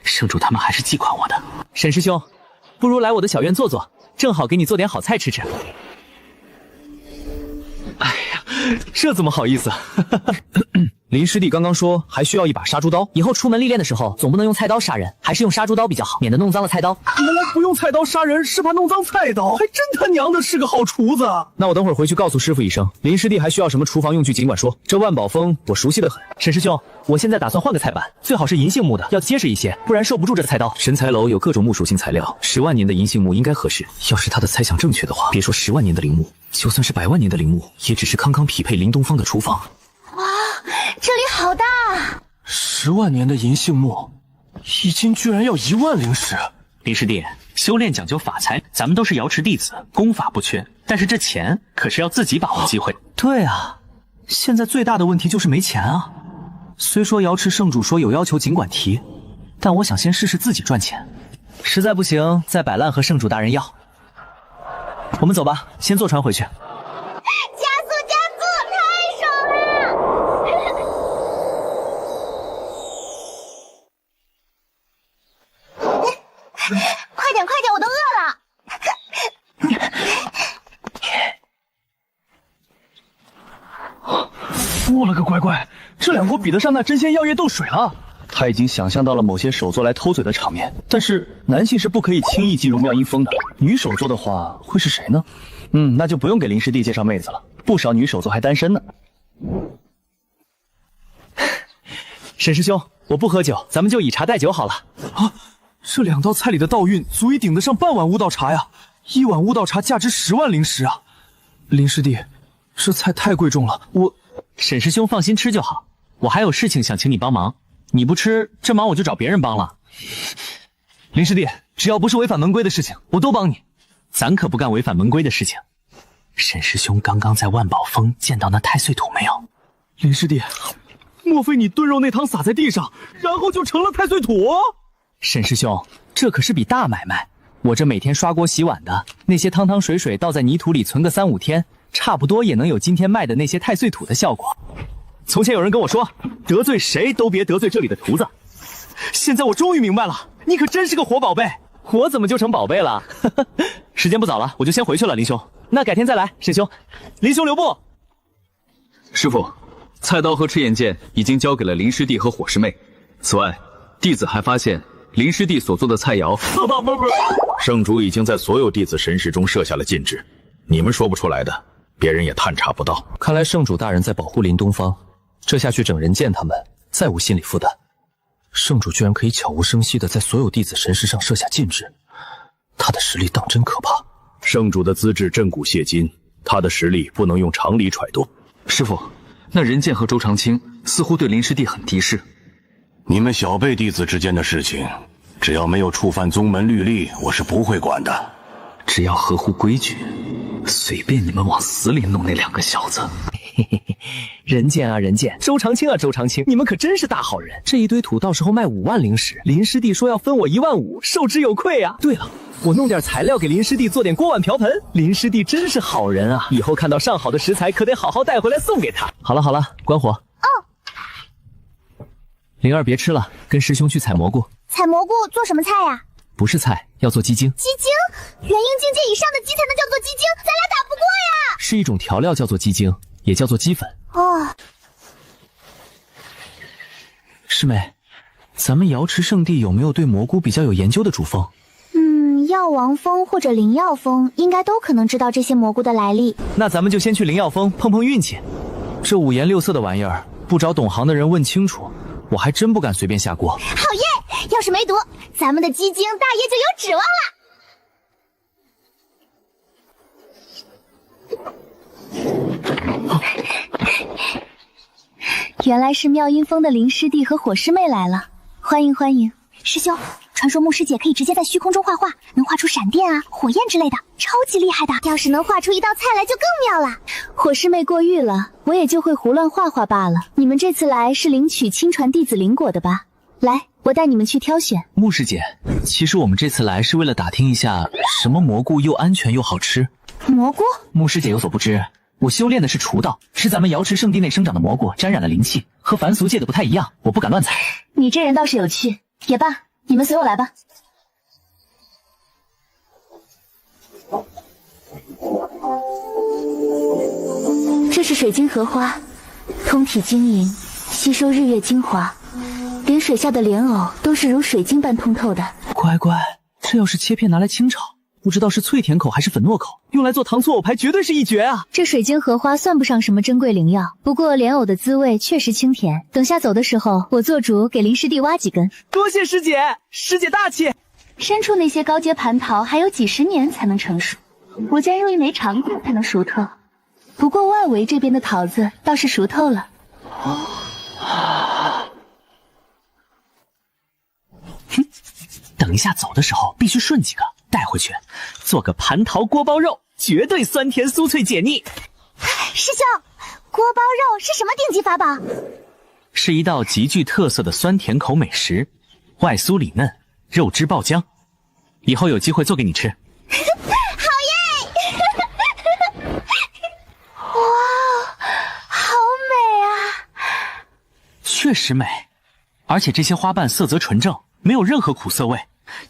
圣主他们还是记挂我的。沈师兄，不如来我的小院坐坐，正好给你做点好菜吃吃。哎呀，这怎么好意思？林师弟刚刚说还需要一把杀猪刀，以后出门历练的时候，总不能用菜刀杀人，还是用杀猪刀比较好，免得弄脏了菜刀。原来不用菜刀杀人是怕弄脏菜刀，还真他娘的是个好厨子。那我等会儿回去告诉师傅一声，林师弟还需要什么厨房用具尽管说，这万宝峰我熟悉得很。沈师兄，我现在打算换个菜板，最好是银杏木的，要结实一些，不然受不住这菜刀。神材楼有各种木属性材料，10万年的银杏木应该合适。要是他的猜想正确的话，别说10万年的陵墓，就算是100万年的陵墓，也只是康康匹配林东方的厨房。哇，这里好大！10万年的银杏木，一斤居然要1万灵石。林师弟，修炼讲究法材，咱们都是瑶池弟子，功法不缺，但是这钱可是要自己把握机会。对啊，现在最大的问题就是没钱啊。虽说瑶池圣主说有要求尽管提，但我想先试试自己赚钱，实在不行再摆烂和圣主大人要。我们走吧，先坐船回去。快点，我都饿了。我了个乖乖，这两锅比得上那真仙药业斗水了。他已经想象到了某些手作来偷嘴的场面，但是男性是不可以轻易进入妙音峰的。女手作的话会是谁呢？那就不用给林师弟介绍妹子了，不少女手作还单身呢。沈师兄，我不喝酒，咱们就以茶代酒好了。啊，这2道菜里的道运足以顶得上半碗悟道茶呀！1碗悟道茶价值10万灵石啊！林师弟，这菜太贵重了，沈师兄放心吃就好，我还有事情想请你帮忙，你不吃这忙我就找别人帮了。林师弟，只要不是违反门规的事情，我都帮你。咱可不干违反门规的事情。沈师兄刚刚在万宝峰见到那太岁土没有？林师弟，莫非你炖肉那汤洒在地上，然后就成了太岁土？沈师兄，这可是笔大买卖，我这每天刷锅洗碗的，那些汤汤水水倒在泥土里存个3、5天，差不多也能有今天卖的那些太岁土的效果。从前有人跟我说，得罪谁都别得罪这里的徒子。现在我终于明白了，你可真是个活宝贝。我怎么就成宝贝了？时间不早了，我就先回去了，林兄。那改天再来，沈兄。林兄留步。师傅，菜刀和赤焰剑已经交给了林师弟和火师妹。此外，弟子还发现林师弟所做的菜肴，圣主已经在所有弟子神识中设下了禁制，你们说不出来的，别人也探查不到。看来圣主大人在保护林东方，这下去整人剑他们再无心理负担。圣主居然可以悄无声息地在所有弟子神识上设下禁制，他的实力当真可怕。圣主的资质震古谢今，他的实力不能用常理揣度。师傅，那人剑和周长青似乎对林师弟很敌视。你们小辈弟子之间的事情，只要没有触犯宗门律例，我是不会管的。只要合乎规矩，随便你们往死里弄那2个小子。人剑啊人剑，周长青啊周长青，你们可真是大好人。这一堆土到时候卖5万灵石，林师弟说要分我1万5，受之有愧啊。对了，我弄点材料给林师弟做点锅碗瓢盆，林师弟真是好人啊，以后看到上好的食材可得好好带回来送给他。好了好了，关火。灵儿别吃了，跟师兄去采蘑菇。采蘑菇做什么菜呀？不是菜，要做鸡精。鸡精？元婴境界以上的鸡才能叫做鸡精，咱俩打不过呀。是一种调料，叫做鸡精，也叫做鸡粉。哦。师妹，咱们瑶池圣地有没有对蘑菇比较有研究的主峰？要药王峰或者灵药峰应该都可能知道这些蘑菇的来历。那咱们就先去灵药峰碰碰运气。这五颜六色的玩意儿，不找懂行的人问清楚，我还真不敢随便下锅。好耶！要是没毒，咱们的鸡精大业就有指望了。原来是妙音峰的灵师弟和火师妹来了，欢迎欢迎。师兄，传说牧师姐可以直接在虚空中画画，能画出闪电啊、火焰之类的，超级厉害的。要是能画出一道菜来就更妙了。火师妹过誉了，我也就会胡乱画画罢了。你们这次来是领取亲传弟子灵果的吧？来，我带你们去挑选。牧师姐，其实我们这次来是为了打听一下什么蘑菇又安全又好吃。蘑菇？牧师姐有所不知，我修炼的是厨道，是咱们瑶池圣地内生长的蘑菇沾染了灵气，和凡俗界的不太一样，我不敢乱采。你这人倒是有趣，也罢，你们随我来吧。这是水晶荷花，通体晶莹，吸收日月精华，连水下的莲藕都是如水晶般通透的。乖乖，这要是切片拿来清炒，不知道是脆甜口还是粉糯口，用来做糖醋藕排绝对是一绝啊！这水晶荷花算不上什么珍贵灵药，不过莲藕的滋味确实清甜。等下走的时候，我做主给林师弟挖几根。多谢师姐，师姐大气。深处那些高阶蟠桃还有几十年才能成熟，我家用一枚长棍才能熟透。不过外围这边的桃子倒是熟透了。等一下走的时候必须顺几个带回去，做个蟠桃锅包肉，绝对酸甜酥脆解腻。师兄，锅包肉是什么顶级法宝？是一道极具特色的酸甜口美食，外酥里嫩，肉汁爆浆。以后有机会做给你吃。好耶！哇，好美啊！确实美，而且这些花瓣色泽纯正，没有任何苦涩味，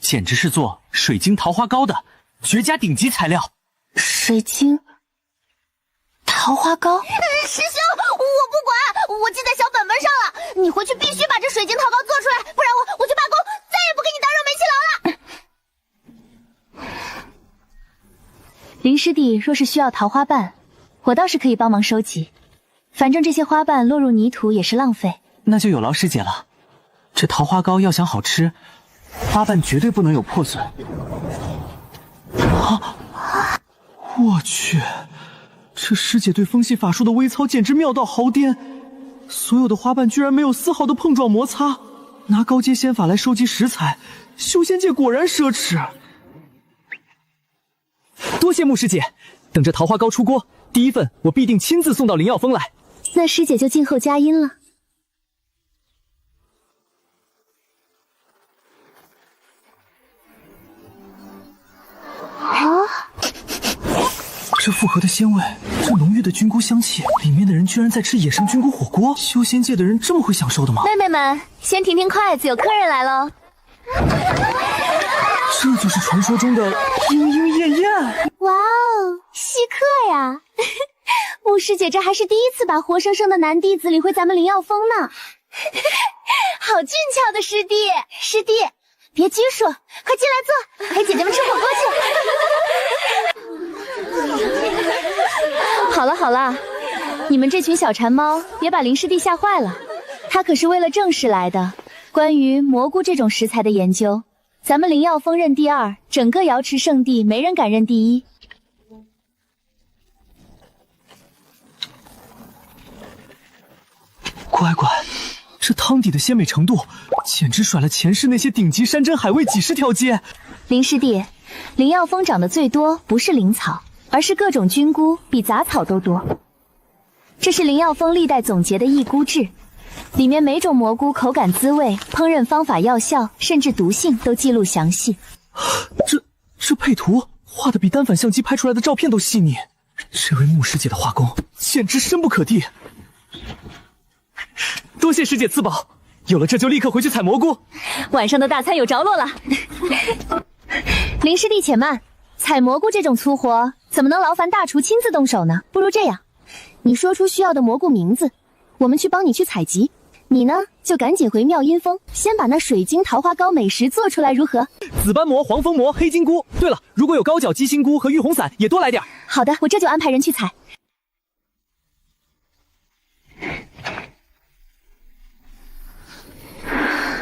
简直是做水晶桃花糕的绝佳顶级材料。水晶桃花糕？师兄，我不管，我记在小本本上了。你回去必须把这水晶桃糕做出来，不然我就罢工，再也不给你当热煤气牢了。林师弟若是需要桃花瓣，我倒是可以帮忙收集，反正这些花瓣落入泥土也是浪费。那就有劳师姐了。这桃花糕要想好吃，花瓣绝对不能有破损。啊！我去，这师姐对风系法术的微操简直妙到毫巅，所有的花瓣居然没有丝毫的碰撞摩擦。拿高阶仙法来收集食材，修仙界果然奢侈。多谢牧师姐，等着桃花糕出锅，第一份我必定亲自送到灵药峰来。那师姐就静候佳音了。这复合的鲜味，这浓郁的菌菇香气，里面的人居然在吃野生菌菇火锅。修仙界的人这么会享受的吗？妹妹们，先停停筷子，有客人来喽。这就是传说中的莺莺燕燕。哇哦，稀客呀！牧师姐这还是第一次把活生生的男弟子领回咱们灵药峰呢。好俊俏的师弟，师弟，别拘束，快进来坐，陪姐姐们吃火锅去。好了好了，你们这群小馋猫，别把林师弟吓坏了。他可是为了正事来的，关于蘑菇这种食材的研究，咱们灵药峰认第二，整个瑶池圣地没人敢认第一。乖乖，这汤底的鲜美程度，简直甩了前世那些顶级山珍海味几十条街。林师弟，灵药峰长得最多不是灵草，而是各种菌菇，比杂草都多。这是灵药峰历代总结的异菇志，里面每种蘑菇口感、滋味、烹饪方法、药效，甚至毒性都记录详细。这配图画的比单反相机拍出来的照片都细腻，这位牧师姐的画工简直深不可敌。多谢师姐赐宝，有了这就立刻回去采蘑菇。晚上的大餐有着落了。林师弟且慢，采蘑菇这种粗活怎么能劳烦大厨亲自动手呢？不如这样，你说出需要的蘑菇名字，我们去帮你去采集。你呢，就赶紧回妙音峰，先把那水晶桃花糕美食做出来，如何？紫斑蘑、黄蜂蘑、黑金菇。对了，如果有高脚鸡心菇和玉红伞，也多来点。好的，我这就安排人去采。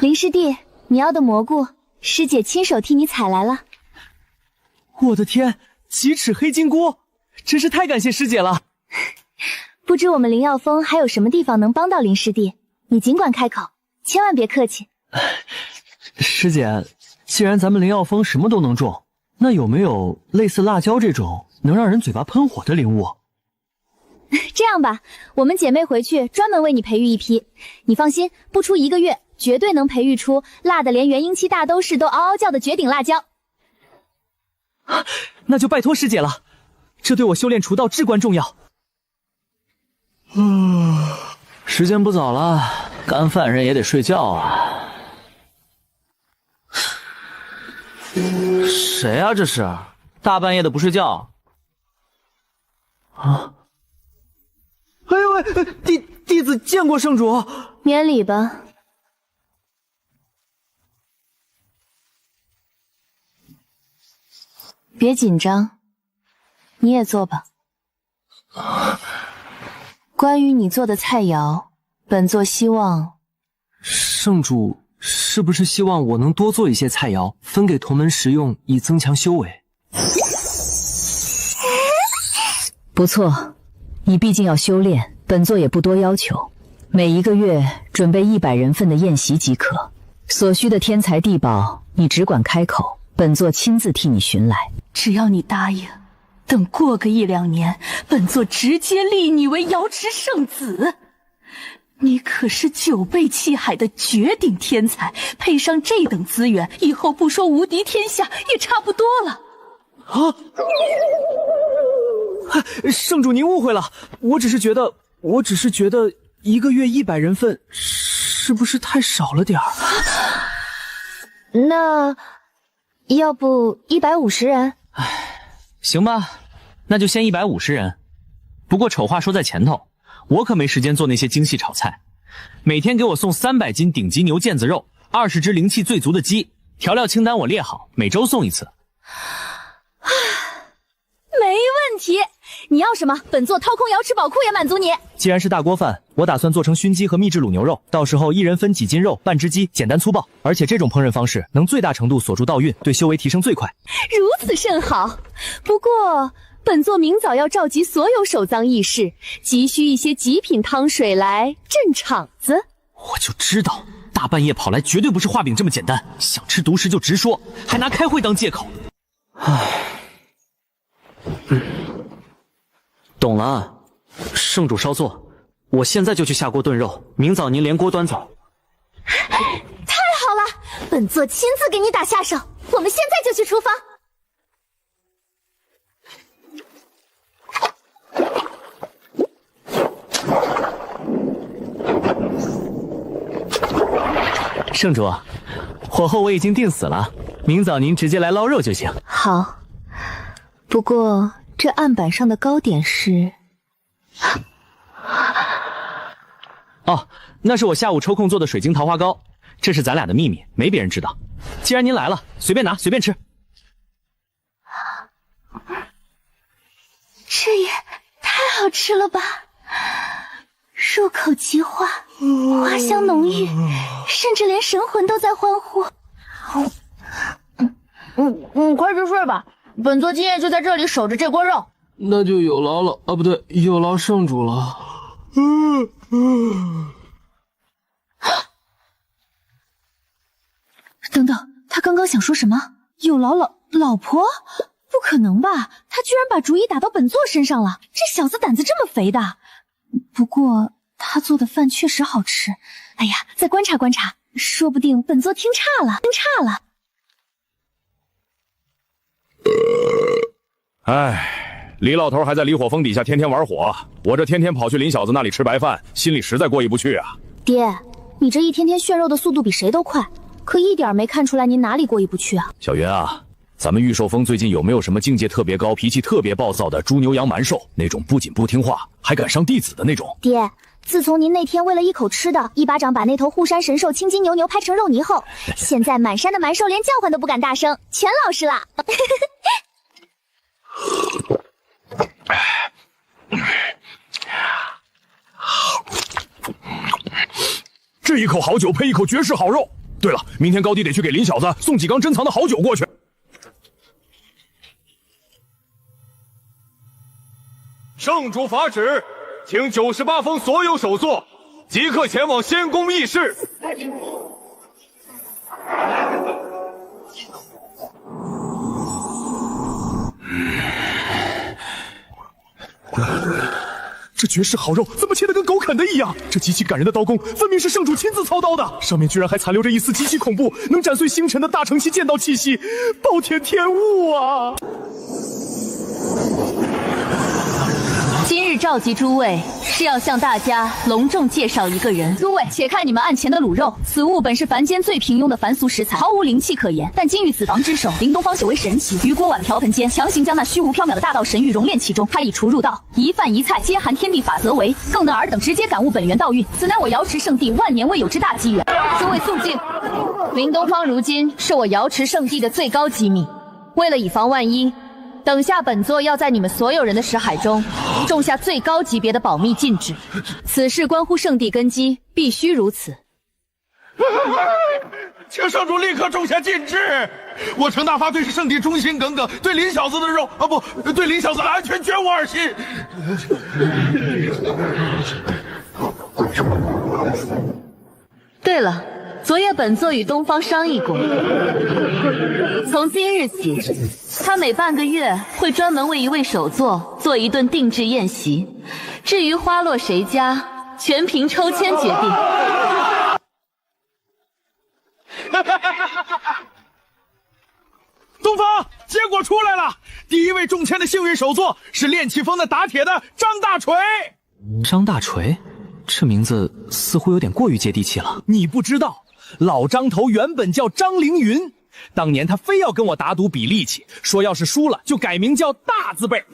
林师弟，你要的蘑菇，师姐亲手替你采来了。我的天，几尺黑金菇，真是太感谢师姐了。不知我们灵药峰还有什么地方能帮到林师弟，你尽管开口，千万别客气。师姐，既然咱们灵药峰什么都能种，那有没有类似辣椒这种能让人嘴巴喷火的灵物？这样吧，我们姐妹回去专门为你培育一批，你放心，不出1个月，绝对能培育出辣的连元婴期大都市都嗷嗷叫的绝顶辣椒。那就拜托师姐了，这对我修炼除道至关重要。时间不早了，干饭人也得睡觉啊。谁啊？这是大半夜的不睡觉啊？哎呦喂，弟子见过圣主，免礼吧。别紧张，你也坐吧。关于你做的菜肴，本座希望……圣主是不是希望我能多做一些菜肴，分给同门食用，以增强修为？不错，你毕竟要修炼，本座也不多要求，每1个月准备100人份的宴席即可。所需的天材地宝，你只管开口，本座亲自替你寻来。只要你答应，等过个1、2年，本座直接立你为瑶池圣子。你可是9倍气海的绝顶天才，配上这等资源，以后不说无敌天下，也差不多了。啊！圣主您误会了，我只是觉得1个月100人份是不是太少了点儿？那要不150人？行吧，那就先150人。不过丑话说在前头，我可没时间做那些精细炒菜。每天给我送300斤顶级牛腱子肉，20只灵气最足的鸡，调料清单我列好，每周送1次。没问题，你要什么，本座掏空瑶池宝库也满足你。既然是大锅饭，我打算做成熏鸡和秘制卤牛肉，到时候1人分几斤肉，半只鸡，简单粗暴。而且这种烹饪方式能最大程度锁住道运，对修为提升最快。如此甚好。不过本座明早要召集所有守藏义士，急需一些极品汤水来镇场子。我就知道，大半夜跑来绝对不是画饼这么简单，想吃独食就直说，还拿开会当借口。懂了，圣主稍坐，我现在就去下锅炖肉，明早您连锅端走。太好了，本座亲自给你打下手，我们现在就去厨房。圣主，火候我已经定死了，明早您直接来捞肉就行。好，不过这案板上的糕点是……哦，那是我下午抽空做的水晶桃花糕，这是咱俩的秘密，没别人知道。既然您来了，随便拿，随便吃。这也太好吃了吧！入口即化，花香浓郁，甚至连神魂都在欢呼。快去睡吧，本座今夜就在这里守着这锅肉。那就有劳了啊，不对，有劳圣主了。等等，他刚刚想说什么？有劳老婆？不可能吧！他居然把主意打到本座身上了，这小子胆子这么肥的。不过他做的饭确实好吃。哎呀，再观察观察，说不定本座听差了。哎，李老头还在离火峰底下天天玩火，我这天天跑去林小子那里吃白饭，心里实在过意不去啊。爹，你这一天天炫肉的速度比谁都快，可一点没看出来您哪里过意不去啊。小云啊，咱们御兽峰最近有没有什么境界特别高、脾气特别暴躁的猪牛羊蛮兽？那种不仅不听话，还敢伤弟子的那种？爹，自从您那天为了一口吃的，一巴掌把那头护山神兽青金牛牛拍成肉泥后，现在满山的蛮兽连叫唤都不敢大声，全老实了。这一口好酒配一口绝世好肉。对了，明天高低得去给林小子送几缸珍藏的好酒过去。圣主法旨，请98封所有首座即刻前往仙宫议事。这绝世好肉怎么切得跟狗啃的一样？这极其感人的刀工，分明是圣主亲自操刀的，上面居然还残留着一丝极其恐怖、能斩碎星辰的大乘期剑道气息，暴殄天物啊！今日召集诸位，是要向大家隆重介绍一个人。诸位，且看你们案前的卤肉，此物本是凡间最平庸的凡俗食材，毫无灵气可言。但今遇子房之手，林东方修为神奇，于锅碗瓢盆间强行将那虚无缥缈的大道神域熔炼其中。他以厨入道，一饭一菜皆含天地法则为，更能尔等直接感悟本源道运。此乃我瑶池圣地万年未有之大机缘。诸位肃静，林东方如今是我瑶池圣地的最高机密，为了以防万一。等下本座要在你们所有人的识海中种下最高级别的保密禁制，此事关乎圣地根基，必须如此。请圣主立刻种下禁制！我程大发对圣地忠心耿耿，对林小子的肉不对林小子的安全绝无二心。对了，昨夜本座与东方商议过，从今日起，他每半个月会专门为一位首座做一顿定制宴席，至于花落谁家，全凭抽签决定。东方，结果出来了，第一位中签的幸运首座是炼气峰的打铁的张大锤。张大锤，这名字似乎有点过于接地气了。你不知道，老张头原本叫张凌云，当年他非要跟我打赌比力气，说要是输了就改名叫大字辈。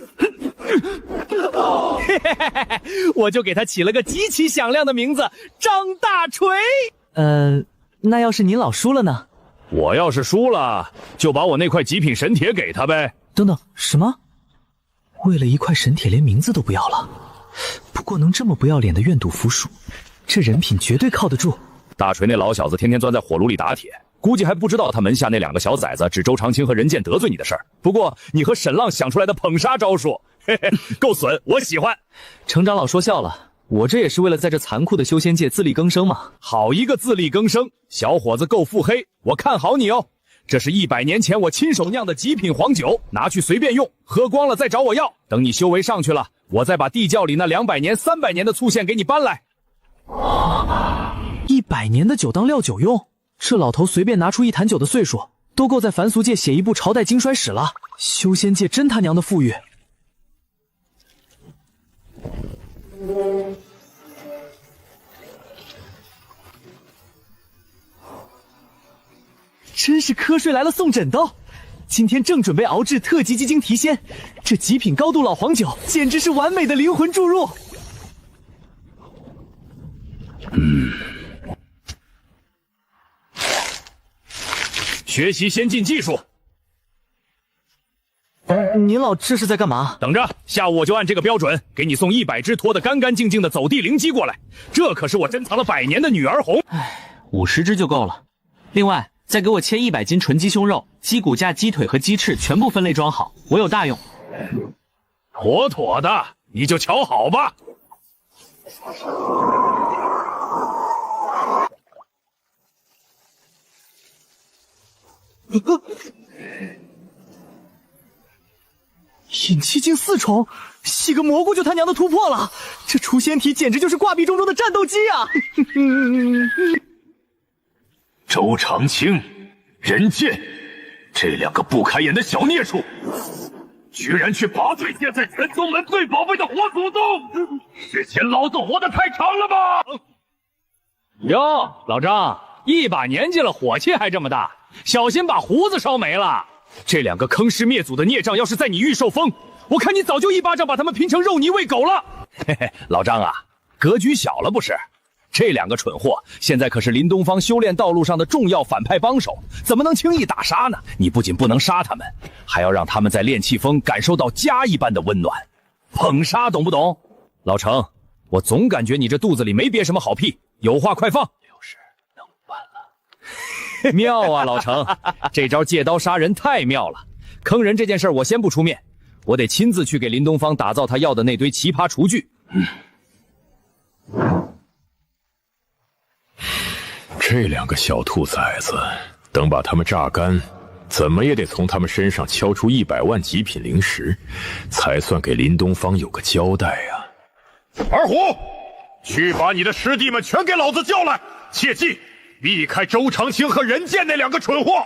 我就给他起了个极其响亮的名字，张大锤。那要是您老输了呢？我要是输了，就把我那块极品神铁给他呗。等等，什么？为了一块神铁连名字都不要了？不过能这么不要脸的愿赌服输，这人品绝对靠得住。大锤那老小子天天钻在火炉里打铁，估计还不知道他门下那两个小崽子指周长青和任剑得罪你的事儿。不过你和沈浪想出来的捧杀招数，嘿嘿，够损，我喜欢。程长老说笑了，我这也是为了在这残酷的修仙界自力更生嘛。好一个自力更生，小伙子够腹黑，我看好你哦。这是100年前我亲手酿的极品黄酒，拿去随便用，喝光了再找我要。等你修为上去了，我再把地窖里那200年、300年的醋线给你搬来。100年的酒当料酒用，这老头随便拿出一坛酒的岁数，都够在凡俗界写一部朝代经衰史了。修仙界真他娘的富裕。真是瞌睡来了送枕头。今天正准备熬制特级鸡精提鲜，这极品高度老黄酒简直是完美的灵魂注入。学习先进技术。您老这是在干嘛？等着，下午我就按这个标准给你送100只脱得干干净净的走地灵鸡过来。这可是我珍藏了100年的女儿红。50只就够了。另外再给我切100斤纯鸡胸肉、鸡骨架、鸡腿和鸡翅，全部分类装好，我有大用。妥妥的，你就瞧好吧。引气境4重，洗个蘑菇就他娘的突破了！这雏仙体简直就是挂壁中的战斗机啊！周长青、任剑，这两个不开眼的小孽畜，居然去拔腿剑在全宗门最宝贝的火祖宗，是嫌老子活得太长了吧？哟，老张，一把年纪了，火气还这么大，小心把胡子烧没了。这两个坑师灭祖的孽障，要是在你御兽峰，我看你早就一巴掌把他们拼成肉泥喂狗了。嘿嘿，老张啊，格局小了不是？这两个蠢货现在可是林东方修炼道路上的重要反派帮手，怎么能轻易打杀呢？你不仅不能杀他们，还要让他们在炼气峰感受到家一般的温暖。捧杀懂不懂？老程，我总感觉你这肚子里没憋什么好屁，有话快放。就是能办了。妙啊，老程，这招借刀杀人太妙了。坑人这件事我先不出面，我得亲自去给林东方打造他要的那堆奇葩厨具。这两个小兔崽子，等把他们榨干，怎么也得从他们身上敲出100万极品灵石，才算给林东方有个交代啊！二虎，去把你的师弟们全给老子叫来，切记避开周长青和任剑那两个蠢货。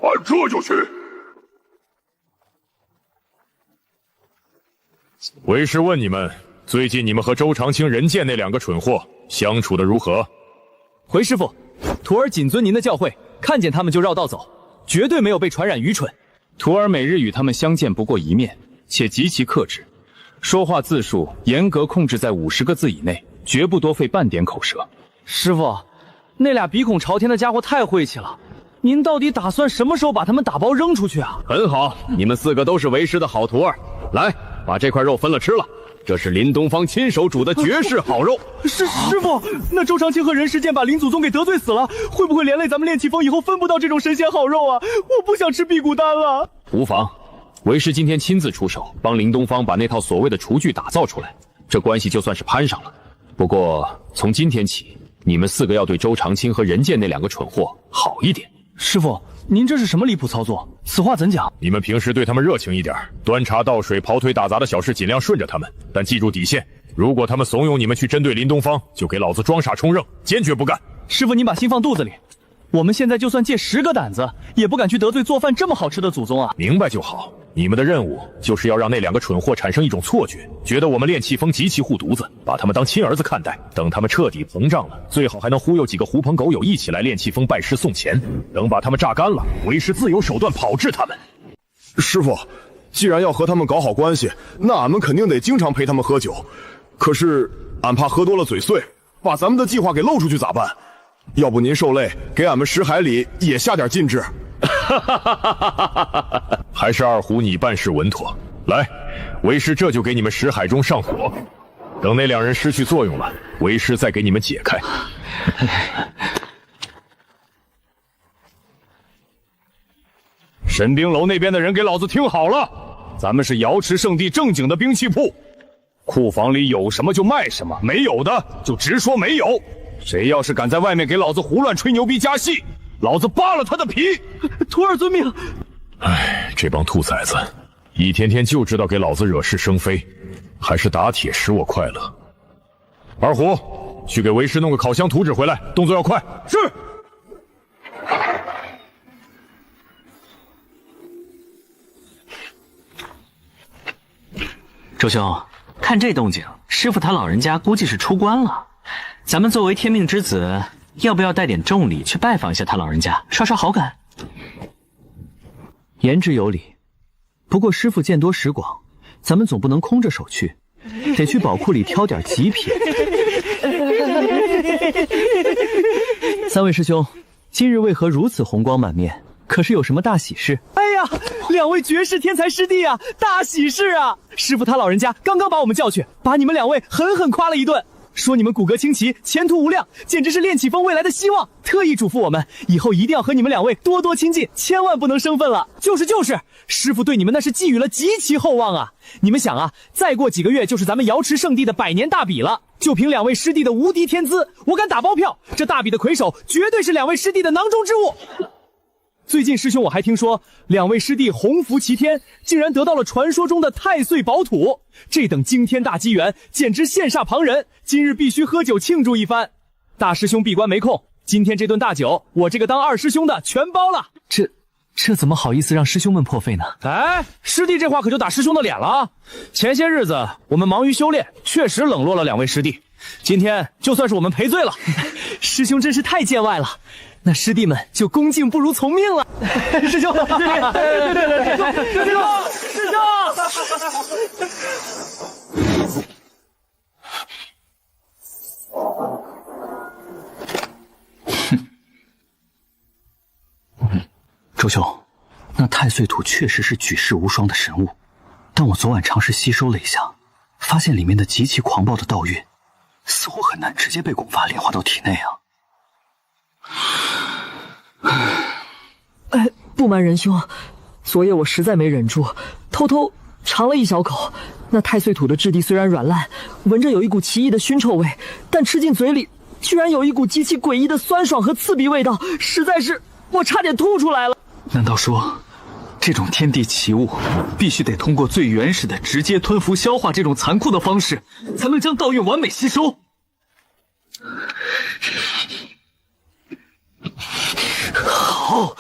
俺这就去。为师问你们，最近你们和周长青、任剑那两个蠢货相处的如何？回师傅，徒儿谨遵您的教诲，看见他们就绕道走，绝对没有被传染愚蠢。徒儿每日与他们相见不过一面，且极其克制，说话字数严格控制在50个字以内，绝不多费半点口舌。师傅，那俩鼻孔朝天的家伙太晦气了，您到底打算什么时候把他们打包扔出去啊？很好，你们4个都是为师的好徒儿，来，把这块肉分了吃了。这是林东方亲手煮的绝世好肉。师傅，那周长青和任世剑把林祖宗给得罪死了，会不会连累咱们炼气峰以后分不到这种神仙好肉啊？我不想吃辟谷丹了。无妨，为师今天亲自出手，帮林东方把那套所谓的厨具打造出来，这关系就算是攀上了。不过从今天起，你们4个要对周长青和任剑那两个蠢货好一点。师傅，您这是什么离谱操作？此话怎讲？你们平时对他们热情一点，端茶倒水、跑腿打杂的小事尽量顺着他们，但记住底线。如果他们怂恿你们去针对林东方，就给老子装傻充愣，坚决不干。师傅，您把心放肚子里，我们现在就算借10个胆子，也不敢去得罪做饭这么好吃的祖宗啊！明白就好。你们的任务就是要让那两个蠢货产生一种错觉，觉得我们炼气峰极其护犊子，把他们当亲儿子看待。等他们彻底膨胀了，最好还能忽悠几个狐朋狗友一起来炼气峰拜师送钱。等把他们榨干了，为师自有手段炮制他们。师傅，既然要和他们搞好关系，那俺们肯定得经常陪他们喝酒。可是俺怕喝多了嘴碎，把咱们的计划给露出去咋办？要不您受累，给俺们识海里也下点禁制。还是二虎你办事稳妥。来，为师这就给你们识海中上锁，等那两人失去作用了，为师再给你们解开。神兵楼那边的人给老子听好了，咱们是瑶池圣地正经的兵器铺，库房里有什么就卖什么，没有的就直说没有。谁要是敢在外面给老子胡乱吹牛逼加戏，老子扒了他的皮！徒儿遵命。哎，这帮兔崽子，一天天就知道给老子惹是生非，还是打铁使我快乐。二虎，去给为师弄个烤箱图纸回来，动作要快。是。周兄，看这动静，师傅他老人家估计是出关了。咱们作为天命之子，要不要带点重礼去拜访一下他老人家，刷刷好感？言之有理，不过师傅见多识广，咱们总不能空着手去，得去宝库里挑点极品。3位师兄，今日为何如此红光满面？可是有什么大喜事？哎呀，2位绝世天才师弟啊，大喜事啊！师傅他老人家刚刚把我们叫去，把你们2位狠狠夸了一顿，说你们骨骼清奇，前途无量，简直是炼气峰未来的希望，特意嘱咐我们以后一定要和你们2位多多亲近，千万不能生分了。就是，师傅对你们那是寄予了极其厚望啊！你们想啊，再过几个月就是咱们瑶池圣地的100年大比了，就凭2位师弟的无敌天资，我敢打包票，这大比的魁首绝对是2位师弟的囊中之物。最近师兄我还听说，2位师弟鸿福齐天，竟然得到了传说中的太岁宝土，这等惊天大机缘，简直羡煞旁人。今日必须喝酒庆祝一番。大师兄闭关没空，今天这顿大酒，我这个当2师兄的全包了。这怎么好意思让师兄们破费呢？哎，师弟这话可就打师兄的脸了啊！前些日子我们忙于修炼，确实冷落了2位师弟，今天就算是我们赔罪了。师兄真是太见外了。那师弟们就恭敬不如从命了。师兄，师兄。周兄，那太岁土确实是举世无双的神物，但我昨晚尝试吸收了一下，发现里面的极其狂暴的道运，似乎很难直接被拱发炼化到体内啊。不瞒仁兄，昨夜我实在没忍住，偷偷尝了一小口。那太岁土的质地虽然软烂，闻着有一股奇异的熏臭味，但吃进嘴里，居然有一股极其诡异的酸爽和刺鼻味道，实在是我差点吐出来了。难道说，这种天地奇物，必须得通过最原始的直接吞服消化这种残酷的方式，才能将道运完美吸收？好，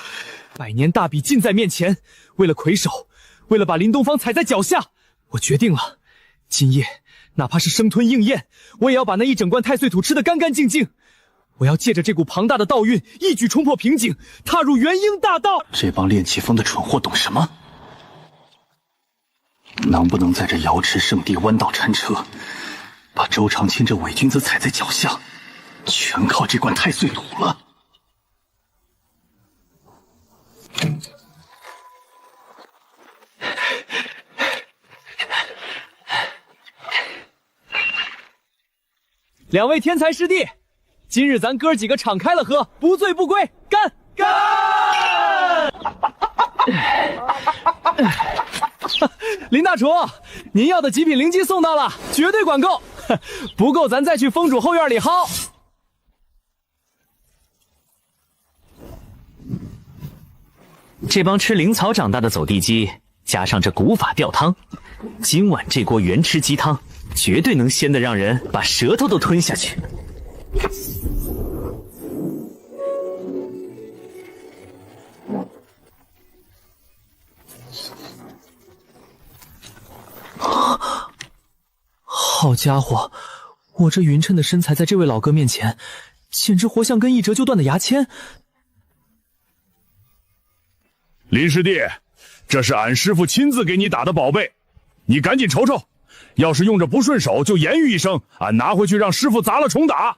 百年大比近在面前，为了魁首，为了把林东方踩在脚下，我决定了，今夜哪怕是生吞硬咽，我也要把那一整罐太岁土吃得干干净净。我要借着这股庞大的道运，一举冲破瓶颈，踏入元婴大道。这帮炼气峰的蠢货懂什么？能不能在这瑶池圣地弯道缠车，把周长青这伪君子踩在脚下，全靠这罐太岁土了。两位天才师弟，今日咱哥几个敞开了喝，不醉不归，干干！林大厨，您要的极品灵鸡送到了，绝对管够，不够咱再去峰主后院里薅。这帮吃灵草长大的走地鸡，加上这古法吊汤，今晚这锅原吃鸡汤绝对能鲜得让人把舌头都吞下去。好家伙，我这匀称的身材在这位老哥面前，简直活像根一折就断的牙签。林师弟，这是俺师傅亲自给你打的宝贝，你赶紧瞅瞅，要是用着不顺手，就言语一声，俺拿回去让师傅砸了重打。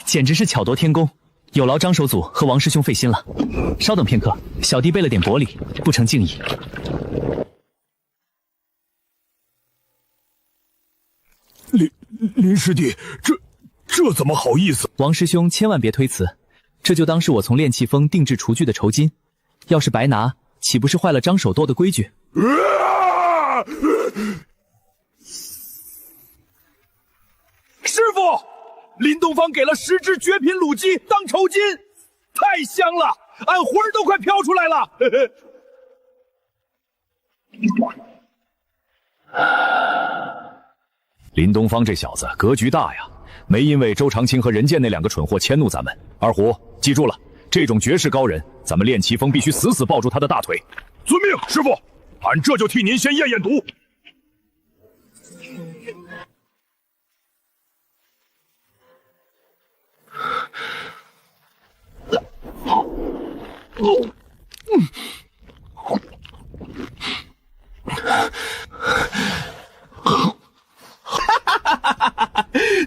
简直是巧夺天工，有劳张手祖和王师兄费心了。稍等片刻，小弟备了点薄礼，不成敬意。林师弟，这怎么好意思？王师兄千万别推辞，这就当是我从炼气峰定制厨具的酬金，要是白拿，岂不是坏了张手斗的规矩？师傅，林东方给了10只绝品卤鸡当酬金，太香了，俺魂儿都快飘出来了。林东方这小子格局大呀，没因为周长青和任剑那2个蠢货迁怒咱们。二虎，记住了，这种绝世高人，咱们炼气峰必须死死抱住他的大腿。遵命，师傅，俺这就替您先验验毒。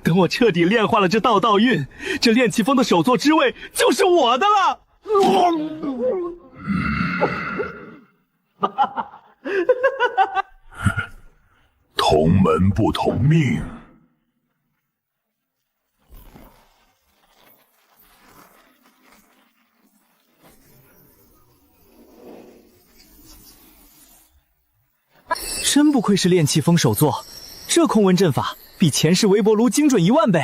等我彻底炼化了这道运，这炼气峰的首座之位就是我的了。同门不同命。真不愧是炼气峰首座，这空温阵法比前世微波炉精准10000倍。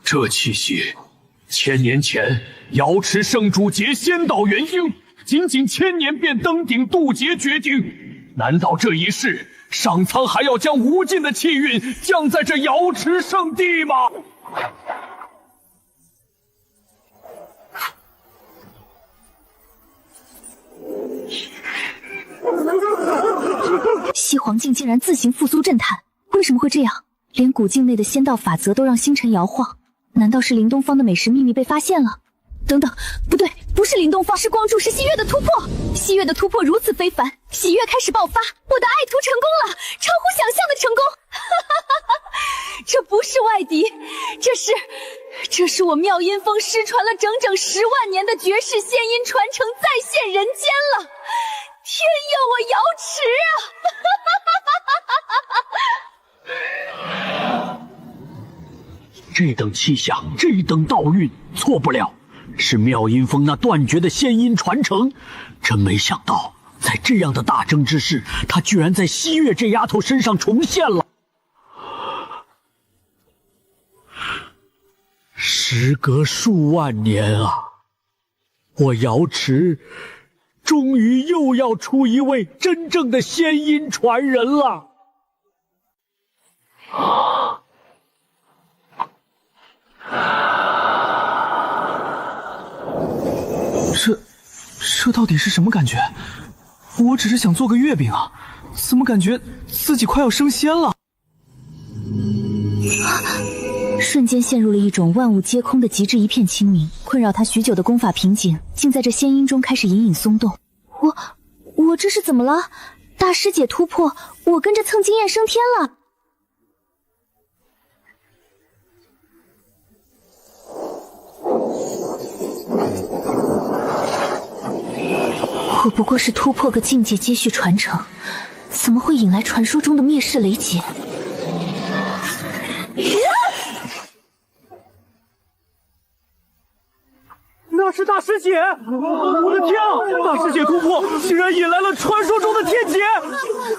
这气息，1000年前瑶池圣主劫仙道元婴，仅1000年便登顶渡劫绝顶。难道这一世上苍还要将无尽的气运降在这瑶池圣地吗？西黄境竟然自行复苏震坛，为什么会这样？连古境内的仙道法则都让星辰摇晃，难道是林东方的美食秘密被发现了？等等，不对，不是林东方，是光柱，是西月的突破。西月的突破如此非凡，喜悦开始爆发，我的爱徒成功了，超乎想象的成功！这不是外敌，这是我妙音峰失传了整整10万年的绝世仙音传承再现人间了！天佑我瑶池啊！这等气象，这等道运，错不了，是妙音峰那断绝的仙音传承。真没想到，在这样的大争之势，他居然在西月这丫头身上重现了。时隔数万年啊，我瑶池终于又要出一位真正的仙音传人了。这到底是什么感觉？我只是想做个月饼啊，怎么感觉自己快要升仙了？瞬间陷入了一种万物皆空的极致一片清明，困扰他许久的功法瓶颈，竟在这仙音中开始隐隐松动。我这是怎么了？大师姐突破，我跟着蹭经验升天了。我不过是突破个境界，接续传承，怎么会引来传说中的灭世雷劫？那是大师姐！我的天啊！大师姐突破，竟然引来了传说中的天劫！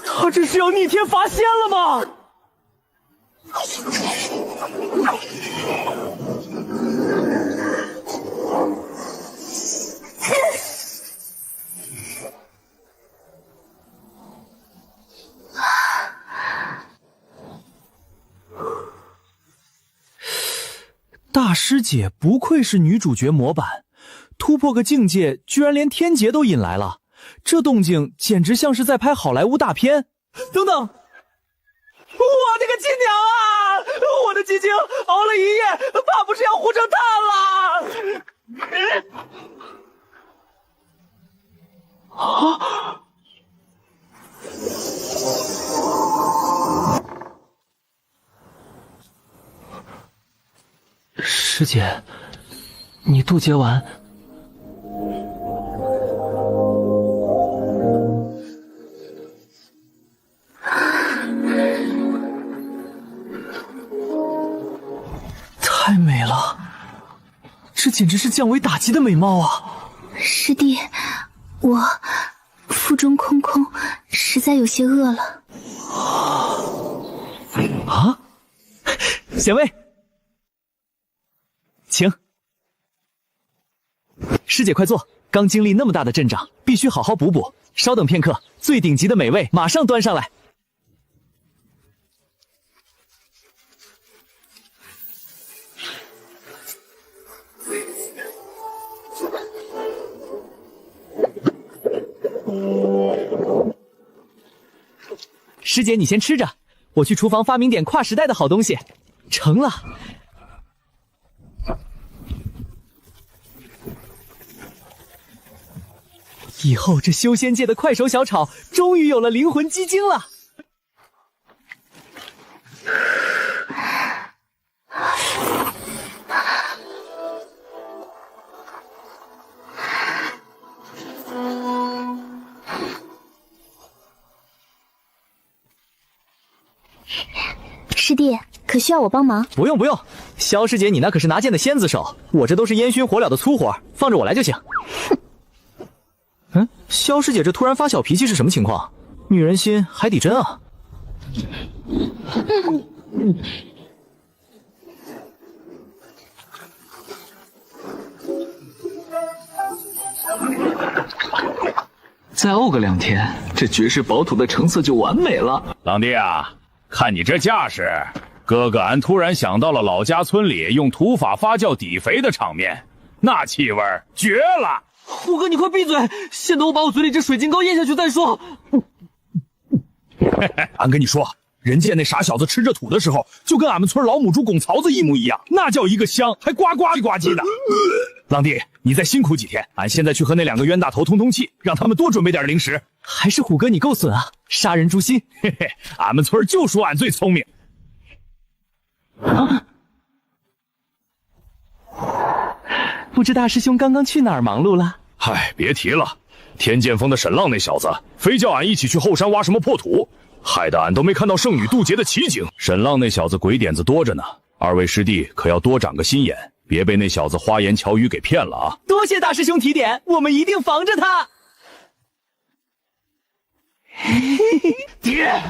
她这是要逆天罚仙了吗？大师姐不愧是女主角模板，突破个境界，居然连天劫都引来了，这动静简直像是在拍好莱坞大片。等等，我的个亲娘啊！我的鸡精熬了一夜，怕不是要糊成炭了！啊！师姐，你渡劫完，太美了，这简直是降维打击的美貌啊！师弟，我腹中空空，实在有些饿了。啊，显位。请，师姐快坐。刚经历那么大的阵仗，必须好好补补。稍等片刻，最顶级的美味马上端上来。师姐，你先吃着，我去厨房发明点跨时代的好东西。成了。以后这修仙界的快手小炒终于有了灵魂鸡精了。师弟，可需要我帮忙？不用不用，萧师姐你那可是拿剑的仙子手，我这都是烟熏火燎的粗活，放着我来就行。萧师姐这突然发小脾气是什么情况？女人心海底针啊！再沤个2天，这绝世宝土的成色就完美了。狼弟啊，看你这架势，哥哥俺突然想到了老家村里用土法发酵底肥的场面，那气味绝了！虎哥，你快闭嘴！先等我把我嘴里这水晶膏咽下去再说。俺跟你说，人见那傻小子吃着土的时候，就跟俺们村老母猪拱槽子一模一样，那叫一个香，还呱呱呱唧的。狼弟，你再辛苦几天，俺现在去和那2个冤大头通通气，让他们多准备点零食。还是虎哥你够损啊，杀人诛心！嘿嘿，俺们村就说俺最聪明。啊！不知大师兄刚刚去哪儿忙碌了？嗨，别提了，天剑峰的沈浪那小子，非叫俺一起去后山挖什么破土，害得俺都没看到圣女渡劫的奇景。沈浪那小子鬼点子多着呢，二位师弟可要多长个心眼，别被那小子花言巧语给骗了啊！多谢大师兄提点，我们一定防着他。爹，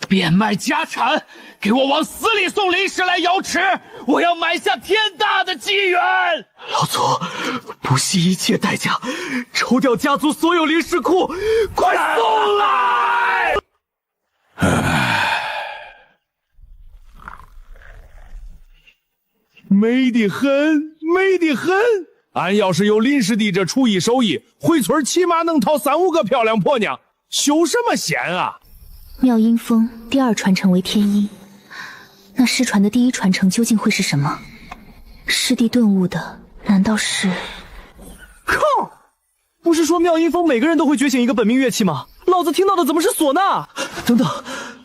变卖家产，给我往死里送灵石来瑶池，我要买下天大的机缘。老祖，不惜一切代价，抽调家族所有灵石库，快送来！美得很，美得很。俺要是有林师弟这厨艺手艺，回村起码能讨3、5个漂亮婆娘，修什么仙啊？妙音峰第2传承为天音，那失传的第1传承究竟会是什么？师弟顿悟的难道是？靠！不是说妙音峰每个人都会觉醒一个本命乐器吗？老子听到的怎么是唢呐？等等，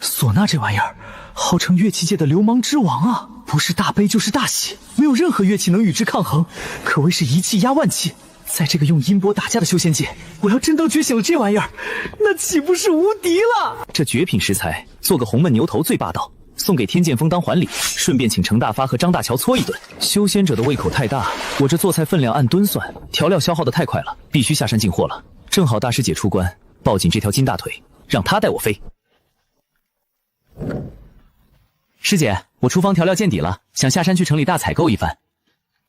唢呐这玩意儿，号称乐器界的流氓之王啊！不是大悲就是大喜，没有任何乐器能与之抗衡，可谓是一气压万气。在这个用音波打架的修仙界，我要真当觉醒了这玩意儿，那岂不是无敌了？这绝品食材，做个红焖牛头最霸道，送给天剑峰当还礼，顺便请程大发和张大乔搓一顿。修仙者的胃口太大，我这做菜分量按吨算，调料消耗的太快了，必须下山进货了。正好大师姐出关，抱紧这条金大腿，让她带我飞。师姐，我厨房调料见底了，想下山去城里大采购一番。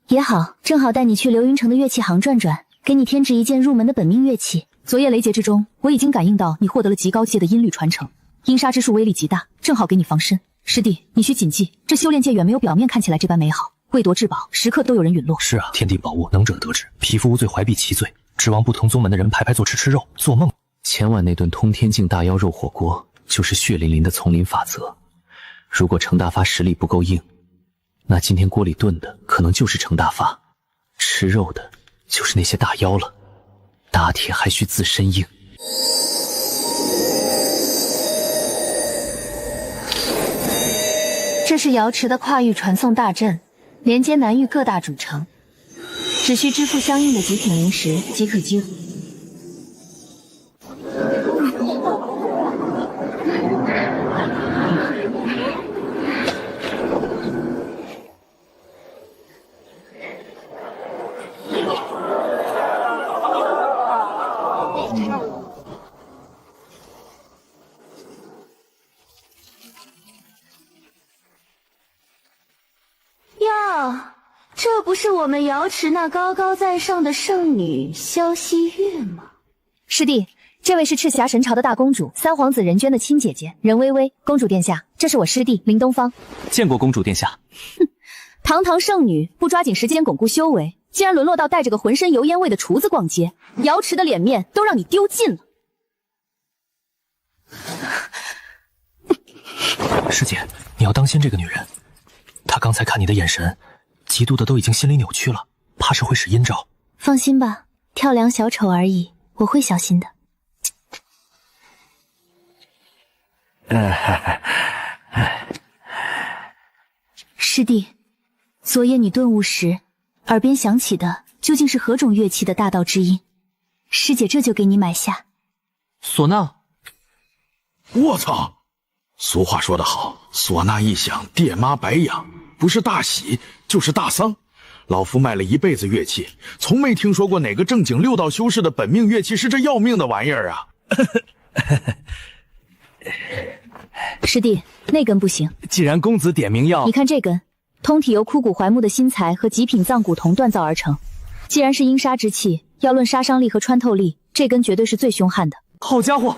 也好，正好带你去流云城的乐器行转转，给你添置一件入门的本命乐器。昨夜雷劫之中，我已经感应到你获得了极高阶的音律传承，音杀之术威力极大，正好给你防身。师弟，你需谨记，这修炼界远没有表面看起来这般美好，为夺至宝，时刻都有人陨落。是啊，天地宝物，能者得之，匹夫无罪，怀璧其罪。指望不同宗门的人排排坐吃肉，做梦。前晚那顿通天境大妖肉火锅，就是血淋淋的丛林法则。如果程大发实力不够硬，那今天锅里炖的可能就是程大发，吃肉的就是那些大妖了。打铁还需自身硬。这是瑶池的跨域传送大阵，连接南域各大主城，只需支付相应的极品灵石即可击入。这不是我们瑶池那高高在上的圣女萧希月吗？师弟，这位是赤霞神朝的大公主，三皇子任娟的亲姐姐任微微。公主殿下，这是我师弟林东方。见过公主殿下。哼，堂堂圣女不抓紧时间巩固修为，竟然沦落到带着个浑身油烟味的厨子逛街，瑶池的脸面都让你丢尽了。师姐，你要当心这个女人，她刚才看你的眼神，嫉妒的都已经心理扭曲了，怕是会使阴招。放心吧，跳梁小丑而已，我会小心的。师弟，昨夜你顿悟时，耳边响起的究竟是何种乐器的大道之音？师姐这就给你买下。唢呐。我操！俗话说得好，唢呐一响，爹妈白养，不是大喜就是大丧。老夫卖了一辈子乐器，从没听说过哪个正经6道修士的本命乐器是这要命的玩意儿啊！师弟，那根不行。既然公子点名要，你看这根，通体由枯骨槐木的新材和极品藏骨铜锻造而成。既然是阴杀之气，要论杀伤力和穿透力，这根绝对是最凶悍的。好家伙，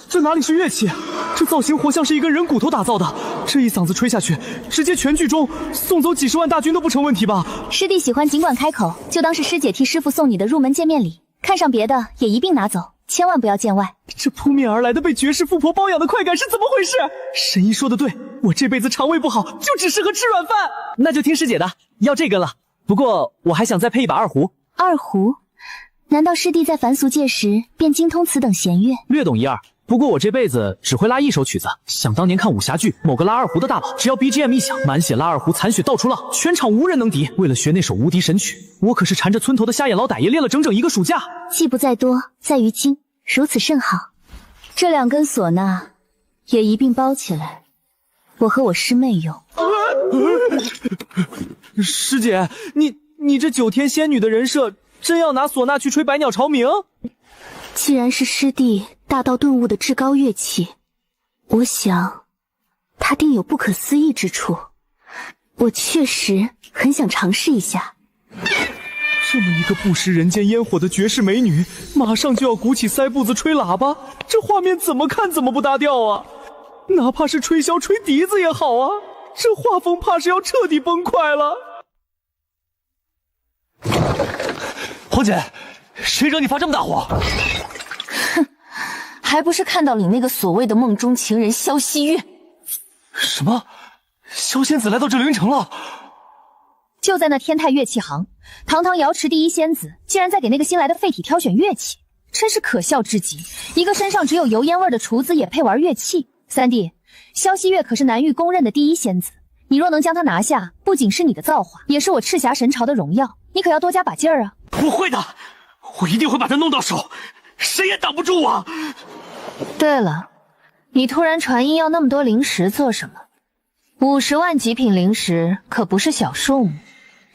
这哪里是乐器？这造型活像是一根人骨头打造的。这一嗓子吹下去，直接全剧终，送走几10万大军都不成问题吧？师弟喜欢尽管开口，就当是师姐替师傅送你的入门见面礼。看上别的也一并拿走，千万不要见外。这扑面而来的被绝世富婆包养的快感是怎么回事？神医说的对，我这辈子肠胃不好，就只适合吃软饭。那就听师姐的，要这根了。不过我还想再配一把二胡。二胡？难道师弟在凡俗界时便精通此等弦乐？略懂一二，不过我这辈子只会拉一首曲子。想当年看武侠剧，某个拉二胡的大佬，只要 BGM 一响，满血拉二胡，残血到处浪，全场无人能敌。为了学那首无敌神曲，我可是缠着村头的瞎眼老歹爷练了整整1个暑假。技不在多，在于精，如此甚好。这2根唢呐也一并包起来，我和我师妹用。师姐，你这9天仙女的人设，真要拿唢呐去吹百鸟朝鸣？既然是师弟大道顿悟的至高乐器，我想他定有不可思议之处。我确实很想尝试一下。这么一个不食人间烟火的绝世美女，马上就要鼓起腮部子吹喇叭，这画面怎么看怎么不搭调啊！哪怕是吹箫吹笛子也好啊，这画风怕是要彻底崩溃了。黄姐，谁惹你发这么大火？哼，还不是看到你那个所谓的梦中情人萧希月。什么？萧仙子来到这凌城了？就在那天泰乐器行，堂堂瑶池第一仙子，竟然在给那个新来的废体挑选乐器，真是可笑至极。一个身上只有油烟味的厨子也配玩乐器？三弟，萧希月可是南域公认的第一仙子，你若能将她拿下，不仅是你的造化，也是我赤霞神朝的荣耀。你可要多加把劲儿啊！我会的，我一定会把她弄到手，谁也挡不住我。对了，你突然传音要那么多灵石做什么？50万极品灵石可不是小数目，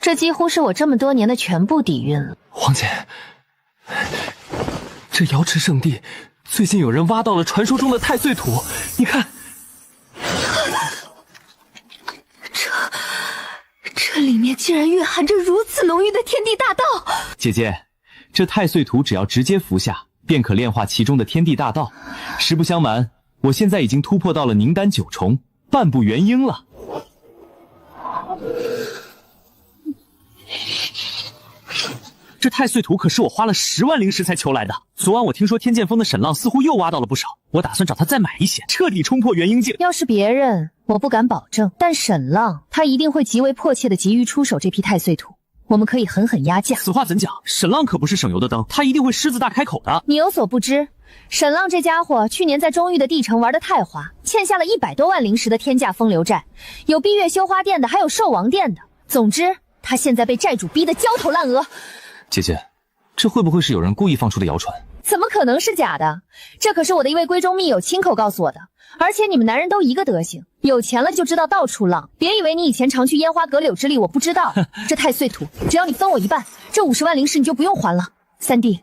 这几乎是我这么多年的全部底蕴了。黄姐，这瑶池圣地最近有人挖到了传说中的太岁土，你看，这里面竟然蕴含着如此浓郁的天地大道。姐姐，这太岁土只要直接服下，便可炼化其中的天地大道。实不相瞒，我现在已经突破到了凝丹9重，半步元婴了。这太岁土可是我花了10万灵石才求来的。昨晚我听说天剑峰的沈浪似乎又挖到了不少，我打算找他再买一些，彻底冲破元婴境。要是别人，我不敢保证，但沈浪他一定会极为迫切的急于出手这批太岁土，我们可以狠狠压价。此话怎讲？沈浪可不是省油的灯，他一定会狮子大开口的。你有所不知，沈浪这家伙去年在中域的地城玩得太花，欠下了100多万灵石的天价风流债，有闭月羞花店的，还有兽王店的。总之，他现在被债主逼得焦头烂额。姐姐，这会不会是有人故意放出的谣传？怎么可能是假的？这可是我的一位闺中密友亲口告诉我的。而且你们男人都一个德行，有钱了就知道到处浪，别以为你以前常去烟花阁柳之力我不知道。这太岁土，只要你分我一半，这50万灵石你就不用还了。三弟，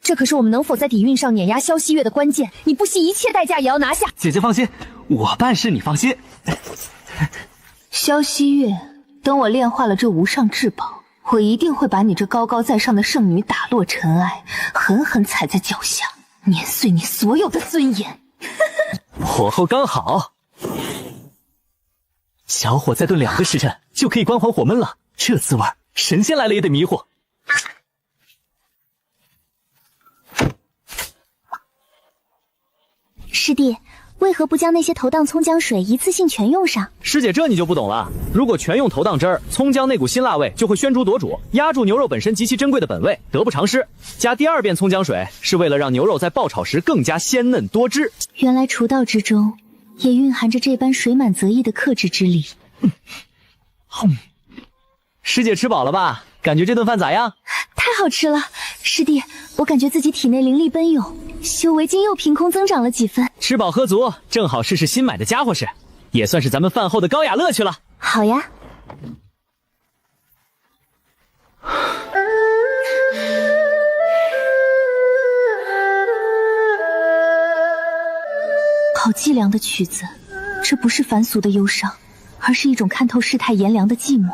这可是我们能否在底蕴上碾压萧希月的关键，你不惜一切代价也要拿下。姐姐放心，我办事你放心。萧希月，等我炼化了这无上至宝，我一定会把你这高高在上的圣女打落尘埃，狠狠踩在脚下，碾碎你所有的尊严。火候刚好，小火再炖2个时辰就可以关还火焖了。这滋味，神仙来了也得迷糊。师弟，为何不将那些投荡葱姜水一次性全用上？师姐，这你就不懂了。如果全用投荡汁儿，葱姜那股辛辣味就会宣煮夺主，压住牛肉本身极其珍贵的本味，得不偿失。加第2遍葱姜水，是为了让牛肉在爆炒时更加鲜嫩多汁。原来厨道之中也蕴含着这般水满则溢的克制之力。师姐吃饱了吧？感觉这顿饭咋样？太好吃了，师弟，我感觉自己体内灵力奔涌，修为竟又凭空增长了几分。吃饱喝足，正好试试新买的家伙事，也算是咱们饭后的高雅乐趣了。好呀。好凄凉的曲子，这不是凡俗的忧伤，而是一种看透世态炎凉的寂寞，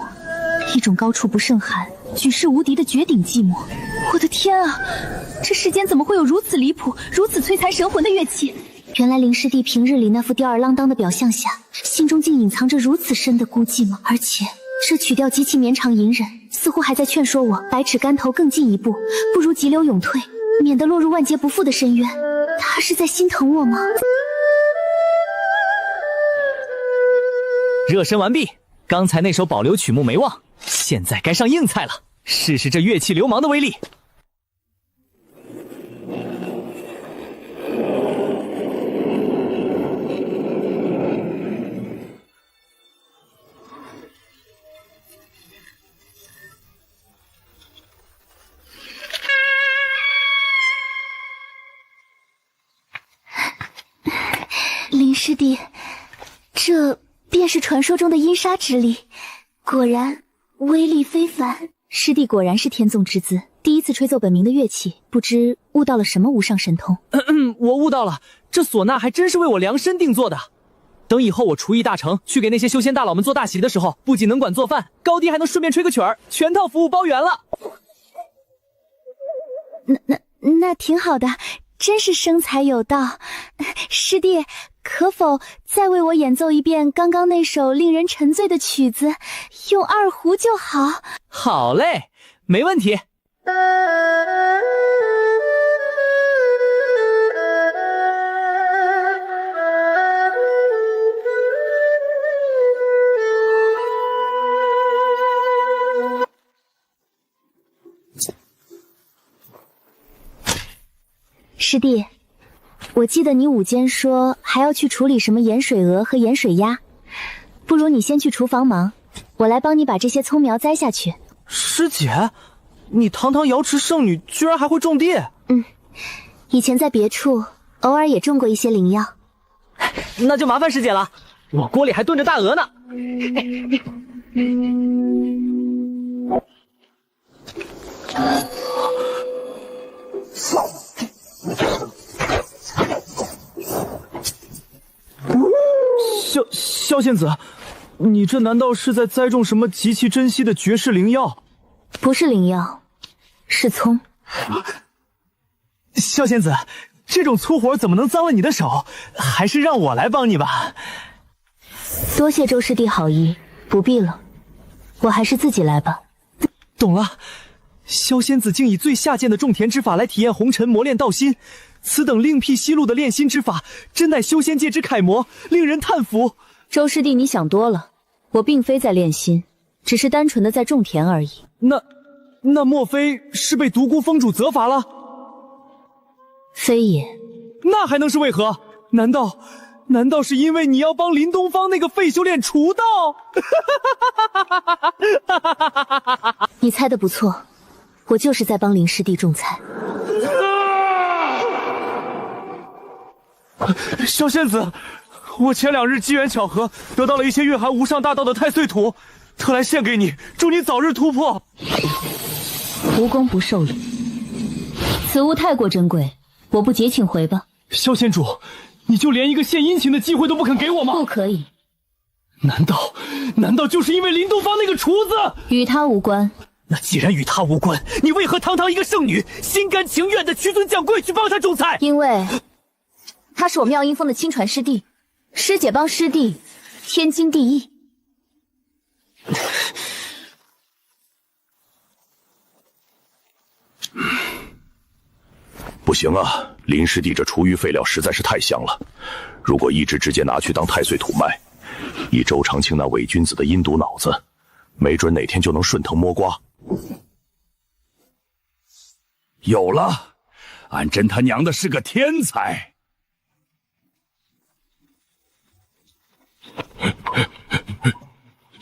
一种高处不胜寒、举世无敌的绝顶寂寞。我的天啊，这世间怎么会有如此离谱、如此摧残神魂的乐器？原来林师弟平日里那副吊儿郎当的表象下，心中竟隐藏着如此深的孤寂吗？而且这曲调极其绵长隐忍，似乎还在劝说我百尺竿头更进一步，不如急流勇退，免得落入万劫不复的深渊。他是在心疼我吗？热身完毕，刚才那首保留曲目没忘，现在该上硬菜了，试试这乐器流氓的威力。林师弟，这便是传说中的阴杀之力，果然威力非凡。师弟果然是天纵之资，第一次吹奏本名的乐器，不知悟到了什么无上神通。我悟到了，这唢呐还真是为我量身定做的。等以后我厨艺大成，去给那些修仙大佬们做大喜的时候，不仅能管做饭，高低还能顺便吹个曲儿，全套服务包圆了。那挺好的，真是生财有道。师弟，可否再为我演奏一遍刚刚那首令人沉醉的曲子，用二胡就好。好嘞，没问题。师弟，我记得你午间说还要去处理什么盐水鹅和盐水鸭，不如你先去厨房忙，我来帮你把这些葱苗栽下去。师姐，你堂堂瑶池圣女，居然还会种地？以前在别处偶尔也种过一些灵药。那就麻烦师姐了，我锅里还炖着大鹅呢。萧仙子，你这难道是在栽种什么极其珍稀的绝世灵药？不是灵药，是葱。萧仙子，这种粗活怎么能脏了你的手？还是让我来帮你吧。多谢周师弟好意，不必了，我还是自己来吧。懂了，萧仙子竟以最下贱的种田之法来体验红尘磨练道心，此等另辟蹊路的炼心之法，真乃修仙界之楷模，令人叹服。周师弟，你想多了，我并非在炼心，只是单纯的在种田而已。那莫非是被独孤峰主责罚了？非也。那还能是为何？难道是因为你要帮林东方那个废修炼除道？你猜得不错，我就是在帮林师弟种菜。萧仙子，我前2日机缘巧合得到了一些蕴含无上大道的太岁土，特来献给你，祝你早日突破。无功不受礼，此物太过珍贵，我不结请回吧。萧仙主，你就连一个献殷勤的机会都不肯给我吗？不可以。难道就是因为林东方那个厨子？与他无关。那既然与他无关，你为何堂堂一个圣女，心甘情愿的屈尊降贵去帮他种菜？因为他是我妙音峰的亲传师弟，师姐帮师弟，天经地义。不行啊，林师弟这厨余废料实在是太香了，如果一直直接拿去当太岁土卖，以周长青那伪君子的阴毒脑子，没准哪天就能顺藤摸瓜。有了，俺真他娘的是个天才！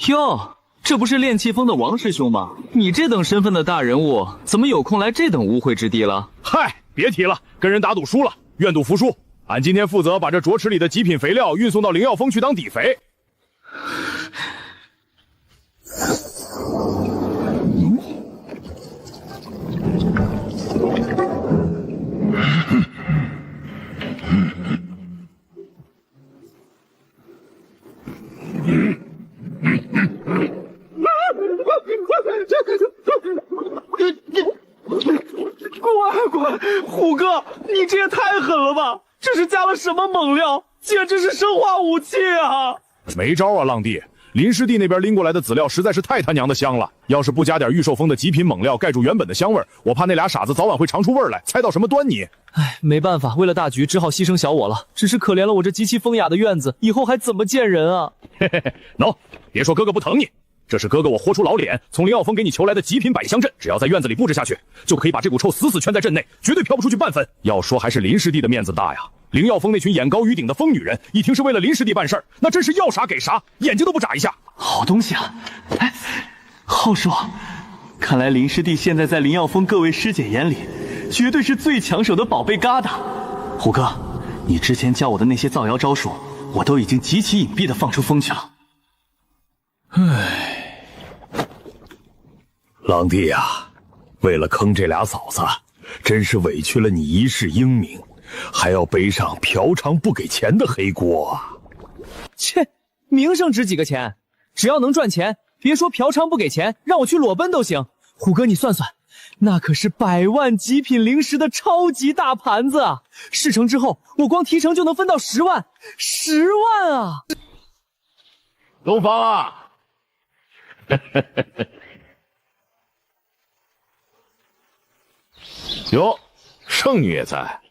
哟，这不是炼气峰的王师兄吗？你这等身份的大人物，怎么有空来这等污秽之地了？嗨，别提了，跟人打赌输了，愿赌服输。俺今天负责把这浊池里的极品肥料运送到灵药峰去当底肥。虎哥，你这也太狠了吧！这是加了什么猛料？简直是生化武器啊！没招啊，浪弟。林师弟那边拎过来的籽料实在是太他娘的香了，要是不加点御兽风的极品猛料盖住原本的香味，我怕那俩傻子早晚会尝出味来，猜到什么端倪。唉，没办法，为了大局，只好牺牲小我了。只是可怜了我这极其风雅的院子，以后还怎么见人啊？嘿嘿嘿，喏，别说哥哥不疼你，这是哥哥我豁出老脸从林傲峰给你求来的极品百香阵，只要在院子里布置下去，就可以把这股臭死死圈在阵内，绝对飘不出去半分。要说还是林师弟的面子大呀。林耀峰那群眼高于顶的疯女人，一听是为了林师弟办事儿，那真是要啥给啥，眼睛都不眨一下。好东西啊！哎，好说，看来林师弟现在在林耀峰各位师姐眼里，绝对是最抢手的宝贝疙瘩。虎哥，你之前教我的那些造谣招数，我都已经极其隐蔽的放出风去了。唉，狼弟呀，为了坑这俩嫂子，真是委屈了你一世英名。还要背上嫖娼不给钱的黑锅啊！切，名声值几个钱？只要能赚钱，别说嫖娼不给钱，让我去裸奔都行。虎哥，你算算，那可是100万极品灵石的超级大盘子啊！事成之后，我光提成就能分到10万，10万啊！东方啊，哟，圣女也在。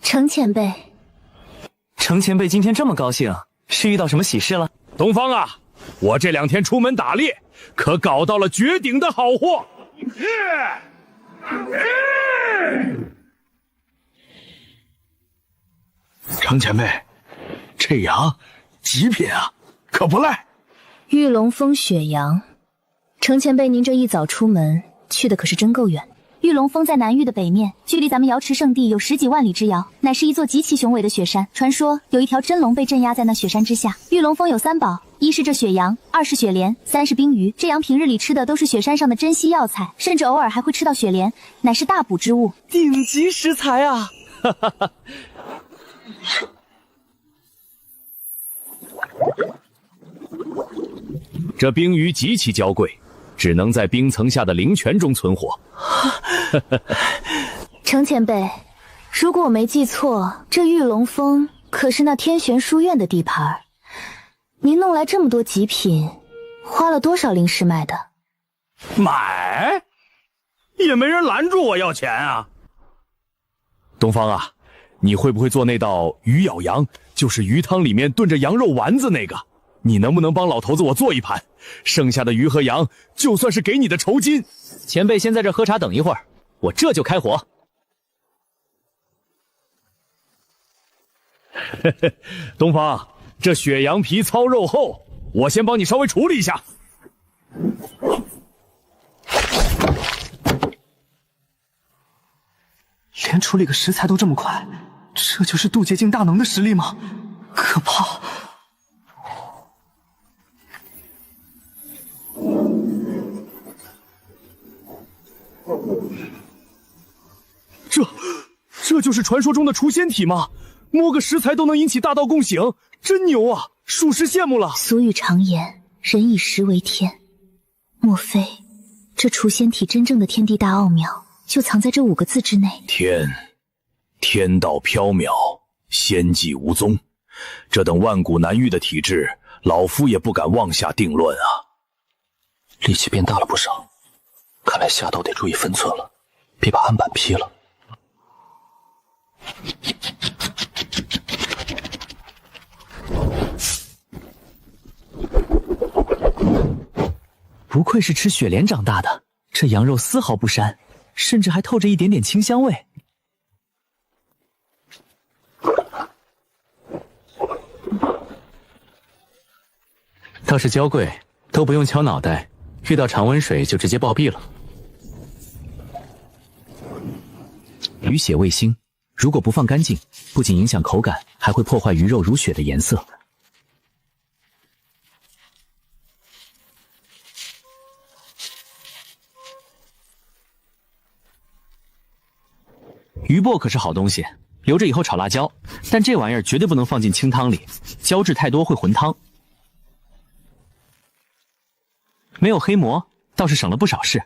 程前辈，程前辈今天这么高兴，是遇到什么喜事了？东方啊，我这2天出门打猎，可搞到了绝顶的好货。程前辈，这羊极品啊，可不赖。玉龙峰雪羊，程前辈您这一早出门去的可是真够远。玉龙峰在南域的北面，距离咱们瑶池圣地有10几万里之遥，乃是一座极其雄伟的雪山。传说有一条真龙被镇压在那雪山之下。玉龙峰有3宝，一是这雪羊，2是雪莲，3是冰鱼。这羊平日里吃的都是雪山上的珍稀药材，甚至偶尔还会吃到雪莲，乃是大补之物，顶级食材啊！哈哈哈。这冰鱼极其娇贵，只能在冰层下的灵泉中存活。程前辈，如果我没记错，这玉龙峰可是那天玄书院的地盘。您弄来这么多极品，花了多少灵石买的？买？也没人拦住我要钱啊！东方啊，你会不会做那道鱼咬羊，就是鱼汤里面炖着羊肉丸子那个？你能不能帮老头子我做一盘？剩下的鱼和羊，就算是给你的酬金。前辈先在这喝茶等一会儿，我这就开火。东方，这雪羊皮糙肉厚，我先帮你稍微处理一下。连处理个食材都这么快，这就是渡劫境大能的实力吗？可怕！这就是传说中的除仙体吗？摸个食材都能引起大道共醒，真牛啊！属实羡慕了。俗语常言，人以食为天。莫非这除仙体真正的天地大奥妙，就藏在这5个字之内？天道缥缈，仙迹无踪。这等万古难遇的体质，老夫也不敢妄下定论啊。力气变大了不少，看来下刀得注意分寸了，别把案板劈了。不愧是吃雪莲长大的，这羊肉丝毫不膻，甚至还透着一点点清香味。倒是娇贵，都不用敲脑袋，遇到常温水就直接暴毙了。鱼血味腥，如果不放干净，不仅影响口感，还会破坏鱼肉如雪的颜色。鱼粕可是好东西，留着以后炒辣椒，但这玩意儿绝对不能放进清汤里，胶质太多会浑汤。没有黑魔，倒是省了不少事。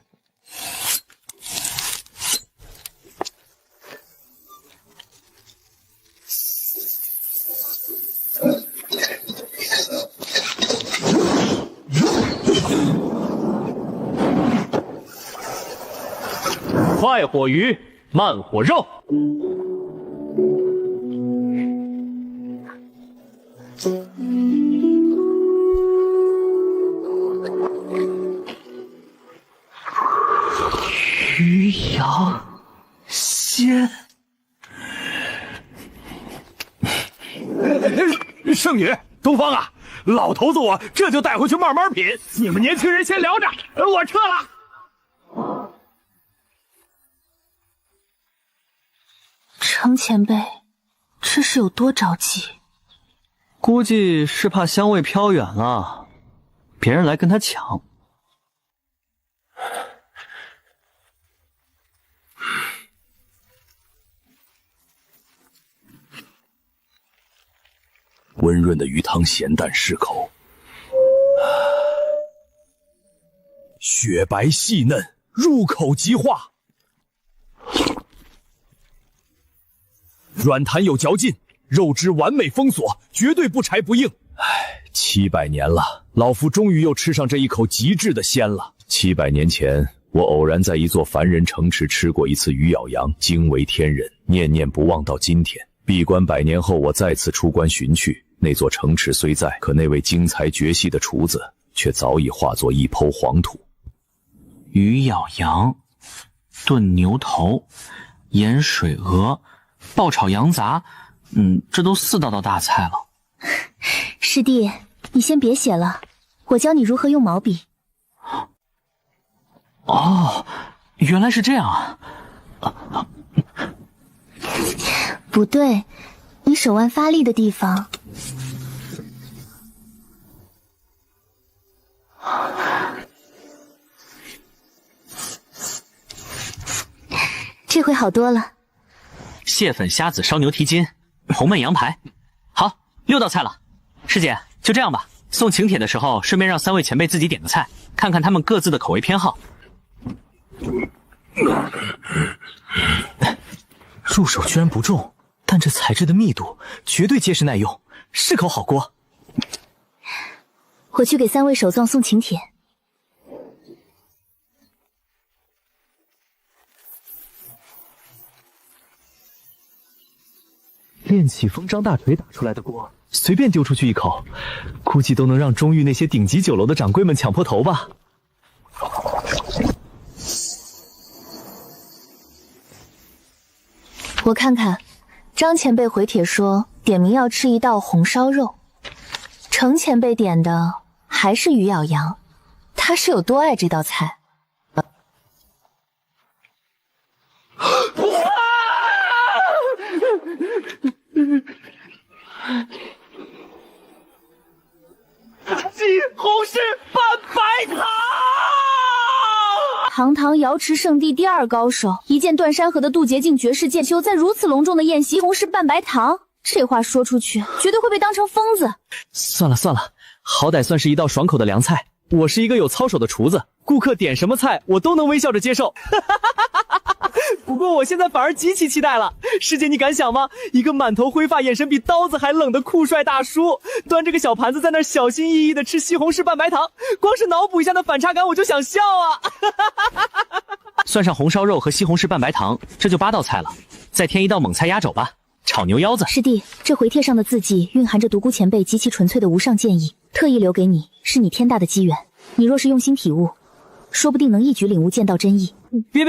快火鱼、慢火肉。鱼羊鲜。圣女，东方啊，老头子我这就带回去慢慢品，你们年轻人先聊着，我撤了。程前辈，这是有多着急？估计是怕香味飘远了，别人来跟他抢。温润的鱼汤咸淡适口，雪白细嫩，入口即化，软弹有嚼劲，肉质完美封锁，绝对不柴不硬。700年了，老夫终于又吃上这一口极致的鲜了。700年前，我偶然在一座凡人城池吃过一次鱼咬羊，惊为天人，念念不忘到今天。闭关100年后，我再次出关寻去。那座城池虽在，可那位精才绝细的厨子却早已化作一抔黄土。鱼咬羊、炖牛头、盐水鹅、爆炒羊杂，这都4道大菜了。师弟，你先别写了，我教你如何用毛笔。哦，原来是这样啊！不对，你手腕发力的地方。这回好多了。蟹粉虾子烧牛蹄筋，红焖羊排，好，6道菜了。师姐，就这样吧。送请帖的时候，顺便让3位前辈自己点个菜，看看他们各自的口味偏好。入手居然不重，但这材质的密度绝对结实耐用，是口好锅。我去给3位首藏送请帖。炼气风张大锤打出来的锅，随便丢出去一口，估计都能让中域那些顶级酒楼的掌柜们抢破头吧。我看看，张前辈回帖说点名要吃一道红烧肉，程前辈点的还是鱼咬羊，他是有多爱这道菜？西红柿拌白糖。堂堂瑶池圣地第2高手，一剑断山河的渡劫境绝世剑修，在如此隆重的宴席，西红柿拌白糖，这话说出去，绝对会被当成疯子。算了算了，好歹算是一道爽口的凉菜。我是一个有操守的厨子，顾客点什么菜，我都能微笑着接受。不过我现在反而极其期待了，师姐你敢想吗？一个满头灰发、眼神比刀子还冷的酷帅大叔，端着个小盘子在那儿小心翼翼的吃西红柿拌白糖，光是脑补一下那反差感我就想笑啊！算上红烧肉和西红柿拌白糖，这就8道菜了，再添一道猛菜压轴吧，炒牛腰子。师弟，这回帖上的字迹蕴含着独孤前辈极其纯粹的无上建议，特意留给你，是你天大的机缘。你若是用心体悟，说不定能一举领悟剑道真意。别，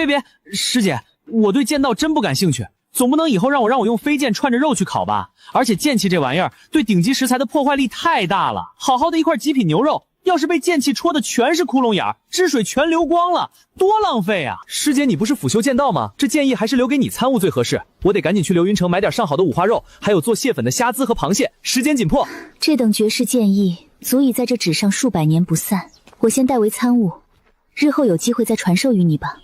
师姐，我对剑道真不感兴趣，总不能以后让我用飞剑串着肉去烤吧？而且剑气这玩意儿对顶级食材的破坏力太大了，好好的一块极品牛肉，要是被剑气戳的全是窟窿眼，汁水全流光了，多浪费啊！师姐，你不是辅修剑道吗？这建议还是留给你参悟最合适。我得赶紧去流云城买点上好的五花肉，还有做蟹粉的虾滋和螃蟹，时间紧迫。这等绝世剑意，足以在这纸上数百年不散。我先代为参悟，日后有机会再传授于你吧。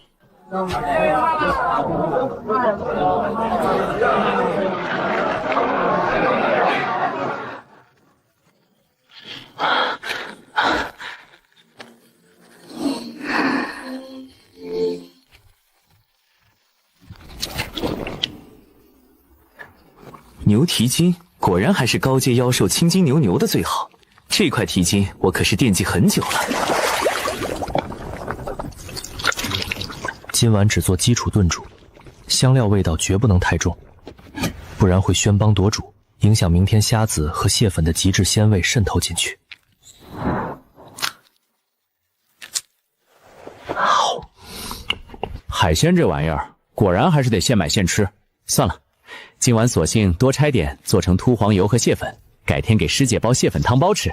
牛蹄筋果然还是高阶妖兽青筋牛的最好，这块蹄筋我可是惦记很久了。今晚只做基础炖煮，香料味道绝不能太重，不然会喧邦夺主，影响明天虾子和蟹粉的极致鲜味渗透进去。海鲜这玩意儿，果然还是得现买现吃。算了，今晚索性多拆点，做成秃黄油和蟹粉，改天给师姐煲蟹粉汤包吃。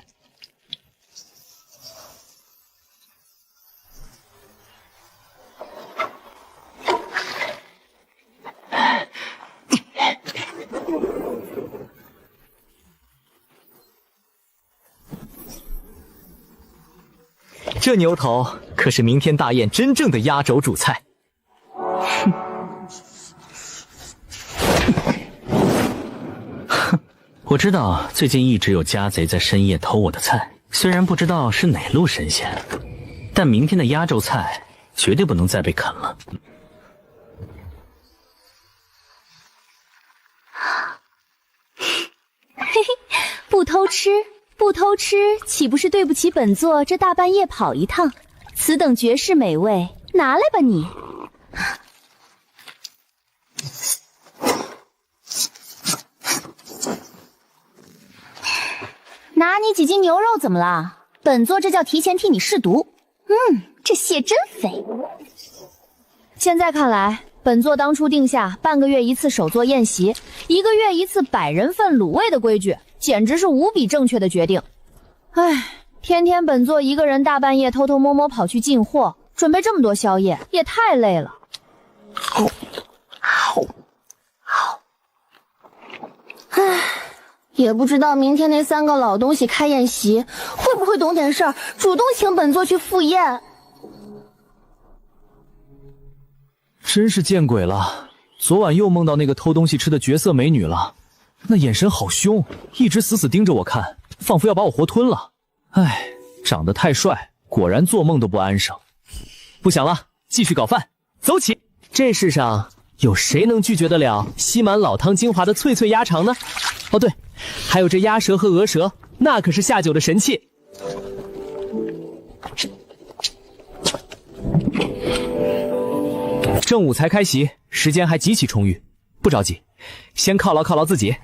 这牛头可是明天大宴真正的压轴主菜。我知道最近一直有家贼在深夜偷我的菜，虽然不知道是哪路神仙，但明天的压轴菜绝对不能再被啃了。嘿嘿，不偷吃，不偷吃，岂不是对不起本座这大半夜跑一趟？此等绝世美味，拿来吧你！拿你几斤牛肉怎么了？本座这叫提前替你试毒。这蟹真肥。现在看来，本座当初定下半个月一次手作宴席，1个月一次100人份卤味的规矩，简直是无比正确的决定。唉，天天本座一个人大半夜偷偷摸摸跑去进货，准备这么多宵夜，也太累了。唉，也不知道明天那3个老东西开宴席会不会懂点事儿，主动请本座去赴宴。真是见鬼了！昨晚又梦到那个偷东西吃的绝色美女了，那眼神好凶，一直死死盯着我看，仿佛要把我活吞了。唉，长得太帅，果然做梦都不安生。不想了，继续搞饭，走起！这世上有谁能拒绝得了吸满老汤精华的脆脆鸭肠呢？哦对，还有这鸭舌和鹅舌，那可是下酒的神器。正午才开席，时间还极其充裕，不着急，先犒劳犒劳自己。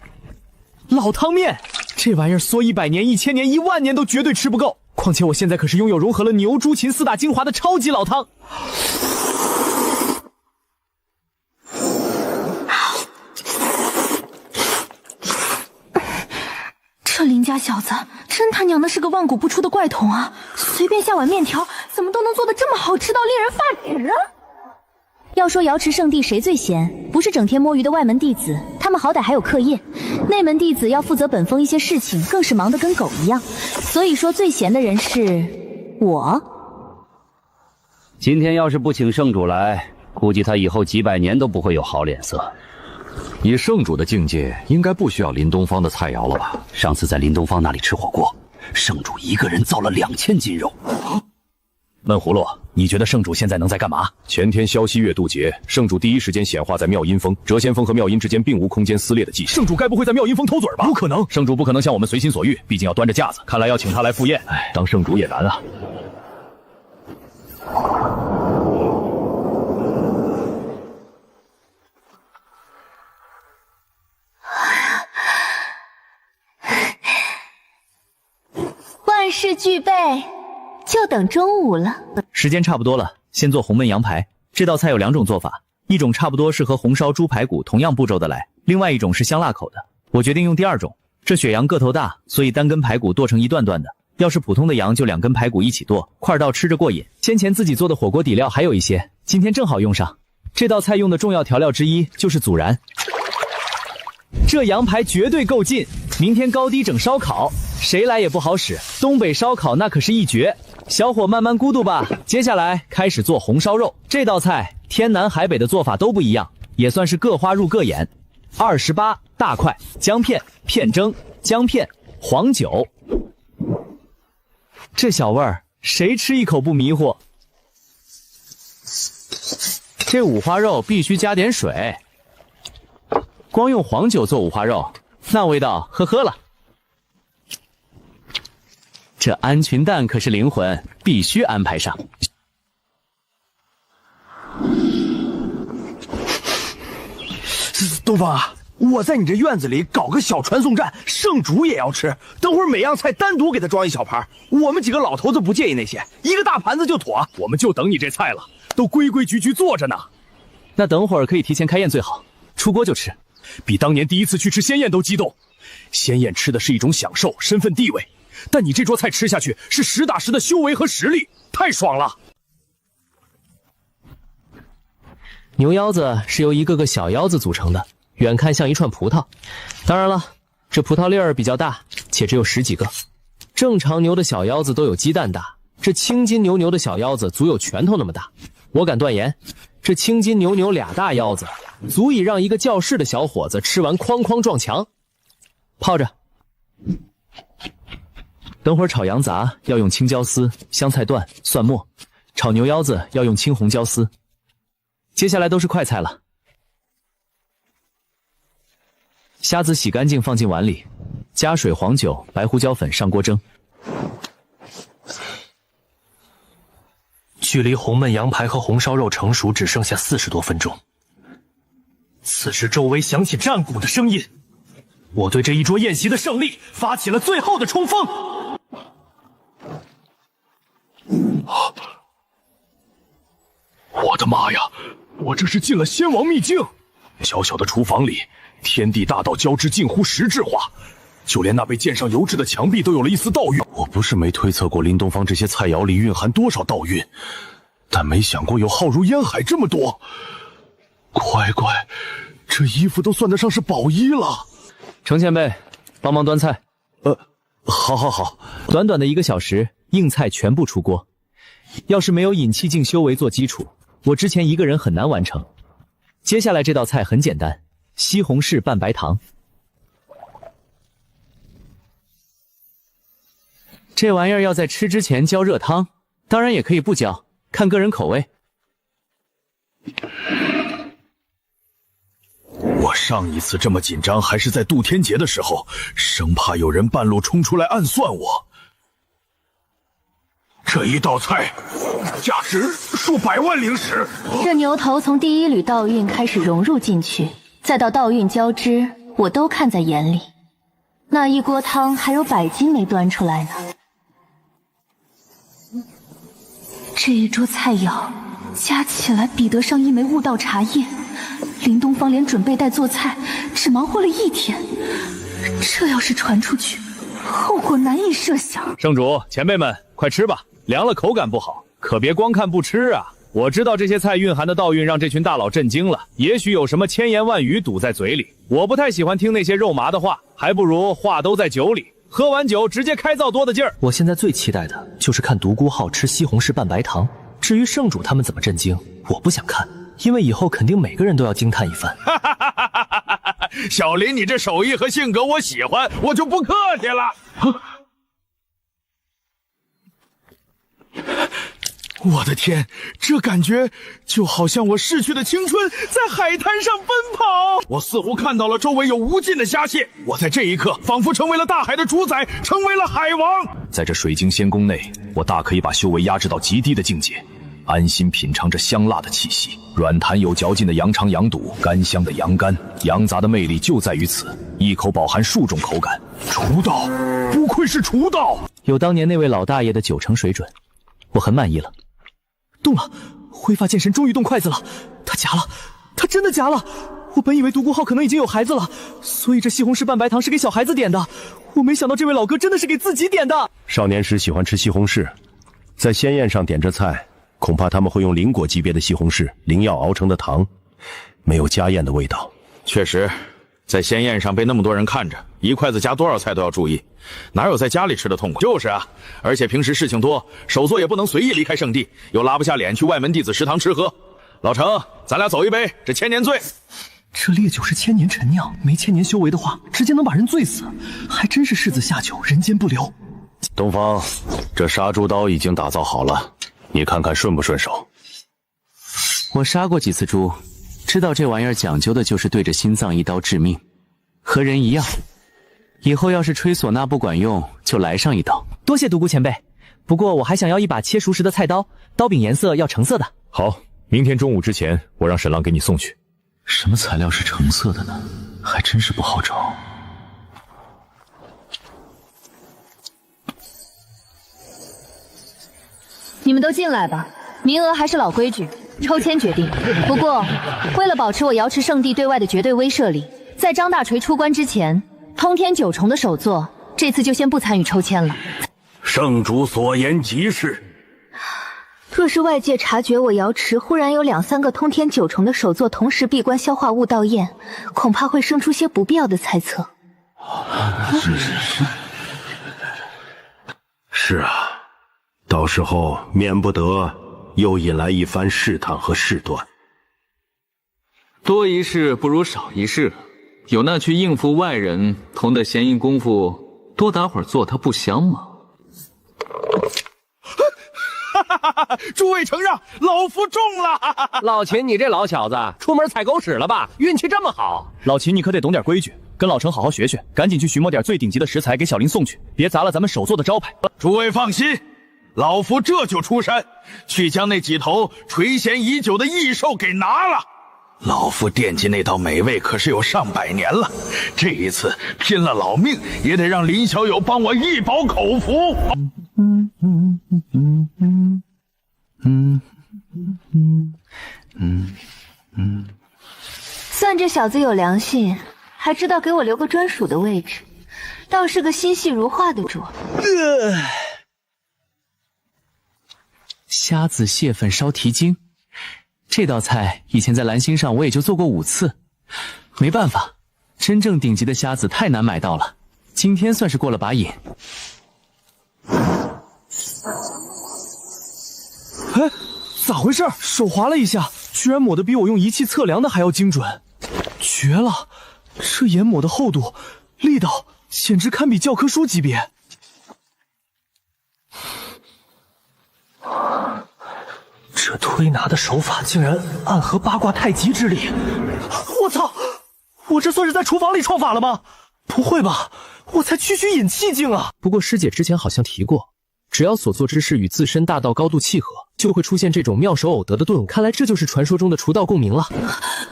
老汤面，这玩意儿缩100年、1000年、10000年都绝对吃不够。况且我现在可是拥有融合了牛、猪、禽4大精华的超级老汤。这林家小子真他娘的是个万古不出的怪童啊！随便下碗面条，怎么都能做得这么好吃到令人发指啊！要说瑶池圣地谁最闲，不是整天摸鱼的外门弟子，他们好歹还有课业。内门弟子要负责本峰一些事情，更是忙得跟狗一样。所以说最闲的人是我。今天要是不请圣主来，估计他以后几百年都不会有好脸色。以圣主的境界，应该不需要林东方的菜肴了吧？上次在林东方那里吃火锅，圣主一个人造了2000斤肉。闷葫芦，你觉得圣主现在能在干嘛？前天萧息月渡劫，圣主第一时间显化在妙音峰，谪仙峰和妙音之间并无空间撕裂的迹象。圣主该不会在妙音峰偷嘴吧？不可能，圣主不可能向我们随心所欲，毕竟要端着架子。看来要请他来赴宴，当圣主也难啊。万事俱备，就等中午了。时间差不多了，先做红焖羊排。这道菜有2种做法，一种差不多是和红烧猪排骨同样步骤的来，另外一种是香辣口的。我决定用第2种。这血羊个头大，所以单根排骨剁成一段段的。要是普通的羊就2根排骨一起剁，块到吃着过瘾。先前自己做的火锅底料还有一些，今天正好用上。这道菜用的重要调料之一就是孜然。这羊排绝对够劲，明天高低整烧烤，谁来也不好使。东北烧烤那可是一绝，小火慢慢咕嘟吧。接下来开始做红烧肉，这道菜天南海北的做法都不一样，也算是各花入各眼。28大块姜片、片蒸、姜片、黄酒，这小味儿谁吃一口不迷糊？这五花肉必须加点水。光用黄酒做五花肉，那味道呵呵了。这鹌鹑蛋可是灵魂，必须安排上。东方啊，我在你这院子里搞个小传送站，圣主也要吃。等会儿每样菜单独给他装一小盘，我们几个老头子不介意那些，一个大盘子就妥。我们就等你这菜了，都规规矩矩坐着呢。那等会儿可以提前开宴最好，出锅就吃。比当年第一次去吃仙宴都激动。仙宴吃的是一种享受、身份地位，但你这桌菜吃下去是实打实的修为和实力，太爽了。牛腰子是由一个个小腰子组成的，远看像一串葡萄。当然了，这葡萄粒儿比较大，且只有10几个。正常牛的小腰子都有鸡蛋大，这青筋牛的小腰子足有拳头那么大。我敢断言，这青筋牛2大腰子，足以让一个教室的小伙子吃完哐哐撞墙。泡着。等会儿炒羊杂要用青椒丝、香菜段、蒜末，炒牛腰子要用青红椒丝。接下来都是快菜了。虾子洗干净放进碗里，加水、黄酒、白胡椒粉上锅蒸。距离红焖羊排和红烧肉成熟只剩下40多分钟。此时周围响起战鼓的声音，我对这一桌宴席的胜利发起了最后的冲锋。我的妈呀！我这是进了仙王秘境。小小的厨房里，天地大道交织，近乎实质化，就连那被溅上油脂的墙壁都有了一丝道韵。我不是没推测过林东方这些菜肴里蕴含多少道韵，但没想过有浩如烟海这么多。乖乖，这衣服都算得上是宝衣了。程前辈，帮忙端菜。好。短短的1个小时，硬菜全部出锅。要是没有引气境修为做基础，我之前一个人很难完成。接下来这道菜很简单，西红柿拌白糖。这玩意儿要在吃之前浇热汤，当然也可以不浇，看个人口味。我上一次这么紧张还是在渡天劫的时候，生怕有人半路冲出来暗算我。这一道菜价值数百万灵石。这牛头从第一缕道韵开始融入进去，再到道韵交织，我都看在眼里。那一锅汤还有100斤没端出来呢。这一桌菜肴加起来比得上一枚悟道茶叶。林东方连准备带做菜只忙活了1天，这要是传出去，后果难以设想。圣主，前辈们，快吃吧，凉了口感不好，可别光看不吃啊！我知道这些菜蕴含的道韵让这群大佬震惊了，也许有什么千言万语堵在嘴里。我不太喜欢听那些肉麻的话，还不如话都在酒里。喝完酒直接开造多的劲儿。我现在最期待的就是看独孤浩吃西红柿拌白糖。至于圣主他们怎么震惊，我不想看，因为以后肯定每个人都要惊叹一番。小林，你这手艺和性格我喜欢，我就不客气了。我的天，这感觉就好像我逝去的青春在海滩上奔跑。我似乎看到了周围有无尽的虾蟹，我在这一刻仿佛成为了大海的主宰，成为了海王。在这水晶仙宫内，我大可以把修为压制到极低的境界，安心品尝着香辣的气息，软弹有嚼劲的羊肠羊肚，干香的羊肝，羊杂的魅力就在于此，一口饱含数种口感。厨道，不愧是厨道，有当年那位老大爷的90%水准，我很满意了。动了，挥发剑神终于动筷子了，他夹了，他真的夹了。我本以为独孤浩可能已经有孩子了，所以这西红柿拌白糖是给小孩子点的，我没想到这位老哥真的是给自己点的。少年时喜欢吃西红柿，在仙宴上点这菜，恐怕他们会用灵果级别的西红柿灵药熬成的糖，没有家宴的味道。确实，在仙宴上被那么多人看着，一筷子夹多少菜都要注意，哪有在家里吃的痛快？就是啊，而且平时事情多，首座也不能随意离开圣地，又拉不下脸去外门弟子食堂吃喝。老程，咱俩走一杯，这千年醉。这烈酒是千年陈酿，没千年修为的话，直接能把人醉死，还真是世子下酒，人间不留。东方，这杀猪刀已经打造好了，你看看顺不顺手？我杀过几次猪，知道这玩意儿讲究的就是对着心脏一刀致命，和人一样。以后要是吹唢呐不管用，就来上一刀。多谢独孤前辈，不过我还想要一把切熟食的菜刀，刀柄颜色要橙色的。好，明天中午之前，我让沈浪给你送去。什么材料是橙色的呢？还真是不好找。你们都进来吧，名额还是老规矩，抽签决定。不过，为了保持我瑶池圣地对外的绝对威慑力，在张大锤出关之前，通天九重的首座这次就先不参与抽签了。圣主所言极是。若是外界察觉我瑶池忽然有2、3个通天九重的首座同时闭关消化悟道焰，恐怕会生出些不必要的猜测。是啊，到时候免不得又引来一番试探和事端。多一事不如少一事，有那去应付外人同的闲淫功夫，多打会儿坐他不香吗？诸位承让，老夫中了。老秦，你这老小子出门踩狗屎了吧？运气这么好。老秦，你可得懂点规矩，跟老程好好学学，赶紧去寻摸点最顶级的食材给小林送去，别砸了咱们首座的招牌。诸位放心，老夫这就出山，去将那几头垂涎已久的异兽给拿了。老夫惦记那道美味可是有上百年了，这一次拼了老命也得让林小友帮我一饱口福。算这小子有良心，还知道给我留个专属的位置，倒是个心细如画的主。虾子蟹粉烧蹄筋，这道菜以前在蓝星上我也就做过5次，没办法，真正顶级的虾子太难买到了，今天算是过了把瘾。哎，咋回事？手滑了一下，居然抹得比我用仪器测量的还要精准，绝了！这研抹的厚度、力道，简直堪比教科书级别。这推拿的手法竟然暗合八卦太极之力！我操！我这算是在厨房里创法了吗？不会吧，我才区区引气境啊！不过师姐之前好像提过，只要所做之事与自身大道高度契合，就会出现这种妙手偶得的顿悟。看来这就是传说中的厨道共鸣了。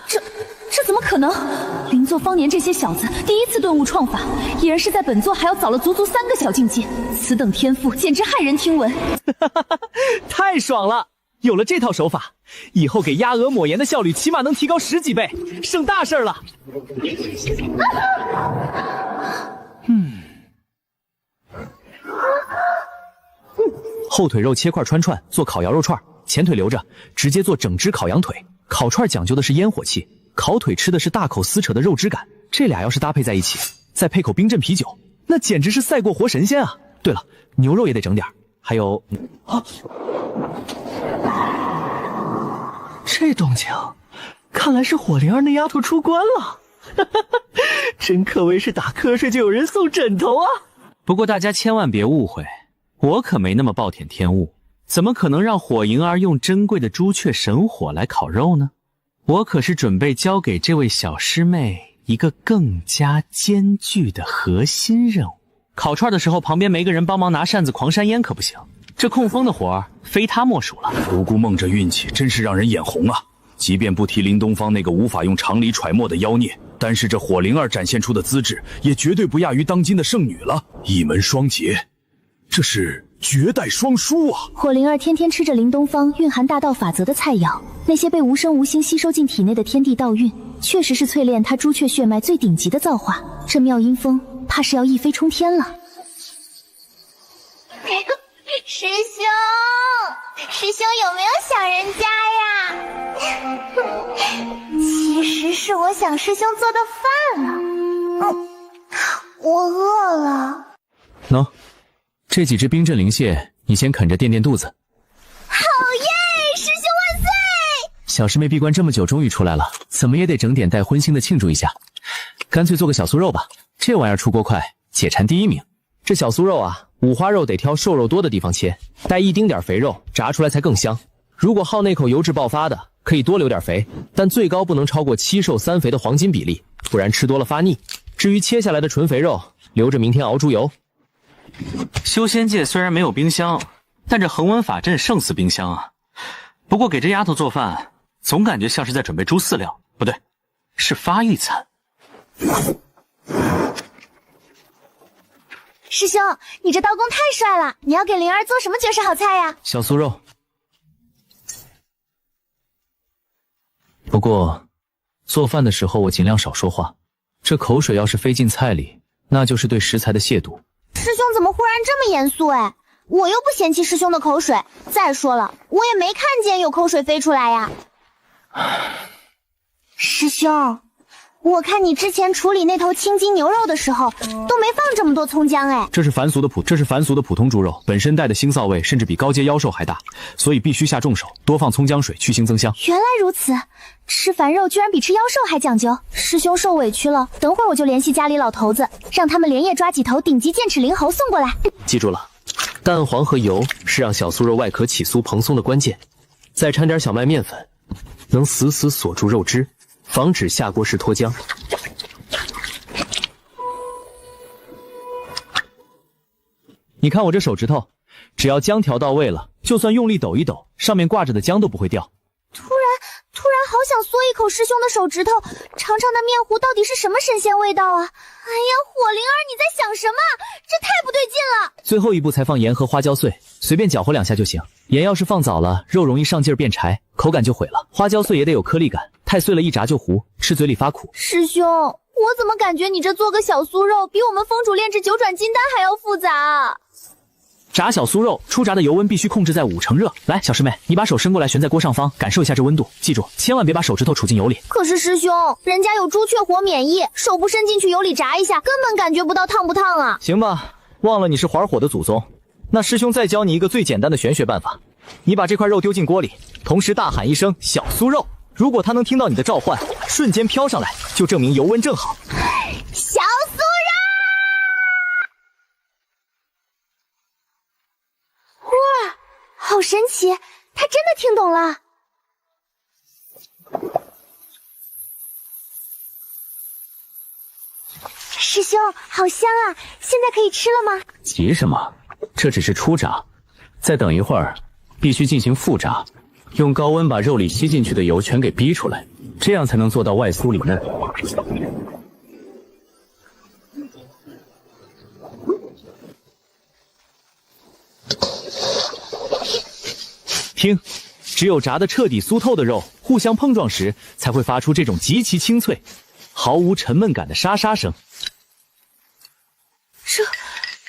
这怎么可能？邻座方年这些小子第一次顿悟创法，已然是在本座还要早了足足3个小境界，此等天赋简直骇人听闻。太爽了！有了这套手法，以后给鸭鹅抹盐的效率起码能提高10几倍，省大事了。后腿肉切块穿串做烤羊肉串，前腿留着，直接做整只烤羊腿。烤串讲究的是烟火气，烤腿吃的是大口撕扯的肉汁感。这俩要是搭配在一起，再配口冰镇啤酒，那简直是赛过活神仙啊！对了，牛肉也得整点，还有这动静，看来是火灵儿那丫头出关了。真可谓是打瞌睡就有人送枕头啊！不过大家千万别误会，我可没那么暴殄天物，怎么可能让火灵儿用珍贵的朱雀神火来烤肉呢？我可是准备交给这位小师妹一个更加艰巨的核心任务。烤串的时候旁边没个人帮忙拿扇子狂扇烟可不行，这控风的活儿非他莫属了。独孤梦这运气真是让人眼红啊！即便不提林东方那个无法用常理揣摩的妖孽，但是这火灵儿展现出的资质也绝对不亚于当今的圣女了。一门双杰，这是绝代双姝啊！火灵儿天天吃着林东方蕴含大道法则的菜肴，那些被无声无形吸收进体内的天地道韵，确实是淬炼他朱雀血脉最顶级的造化。这妙音峰怕是要一飞冲天了。师兄有没有想人家呀？其实是我想师兄做的饭了。我饿了。喏，这几只冰镇灵蟹，你先啃着垫垫肚子。好耶！师兄万岁！小师妹闭关这么久，终于出来了，怎么也得整点带荤腥的庆祝一下。干脆做个小酥肉吧，这玩意儿出锅快，解馋第1名。这小酥肉啊，五花肉得挑瘦肉多的地方切，带一丁点肥肉，炸出来才更香。如果好那口油脂爆发的，可以多留点肥，但最高不能超过7瘦3肥的黄金比例，不然吃多了发腻。至于切下来的纯肥肉，留着明天熬猪油。修仙界虽然没有冰箱，但这恒温法阵胜似冰箱啊。不过给这丫头做饭，总感觉像是在准备猪饲料。不对，是发育餐。师兄，你这刀工太帅了！你要给灵儿做什么绝世好菜呀？小酥肉。不过，做饭的时候我尽量少说话。这口水要是飞进菜里，那就是对食材的亵渎。师兄怎么忽然这么严肃？哎，我又不嫌弃师兄的口水。再说了，我也没看见有口水飞出来呀。师兄，我看你之前处理那头青筋牛肉的时候，都没放这么多葱姜哎。这是凡俗的普通猪肉，本身带的腥臊味甚至比高阶妖兽还大，所以必须下重手，多放葱姜水去腥增香。原来如此，吃凡肉居然比吃妖兽还讲究。师兄受委屈了，等会儿我就联系家里老头子，让他们连夜抓几头顶级剑齿灵猴送过来。记住了，蛋黄和油是让小酥肉外壳起酥蓬松的关键，再掺点小麦面粉，能死死锁住肉汁，防止下锅时脱浆。你看我这手指头，只要姜调到位了，就算用力抖一抖，上面挂着的姜都不会掉。突然好想嗦一口师兄的手指头，尝尝那面糊到底是什么神仙味道啊！哎呀，火灵儿你在想什么？这太不对劲了！最后一步才放盐和花椒碎，随便搅和2下就行。盐要是放早了，肉容易上劲儿变柴，口感就毁了。花椒碎也得有颗粒感，太碎了一炸就糊，吃嘴里发苦。师兄，我怎么感觉你这做个小酥肉比我们风主炼制9转金丹还要复杂啊？炸小酥肉，初炸的油温必须控制在5成热。来，小师妹，你把手伸过来，悬在锅上方，感受一下这温度。记住，千万别把手指头杵进油里。可是师兄，人家有朱雀火免疫，手不伸进去油里炸一下，根本感觉不到烫不烫啊。行吧，忘了你是环火的祖宗。那师兄再教你一个最简单的玄学办法，你把这块肉丢进锅里，同时大喊一声小酥肉，如果它能听到你的召唤，瞬间飘上来，就证明油温正好。小酥肉！哇，好神奇，他真的听懂了。师兄，好香啊！现在可以吃了吗？急什么？这只是初炸，再等一会儿，必须进行复炸，用高温把肉里吸进去的油全给逼出来，这样才能做到外酥里嫩。听，只有炸得彻底酥透的肉互相碰撞时，才会发出这种极其清脆、毫无沉闷感的沙沙声。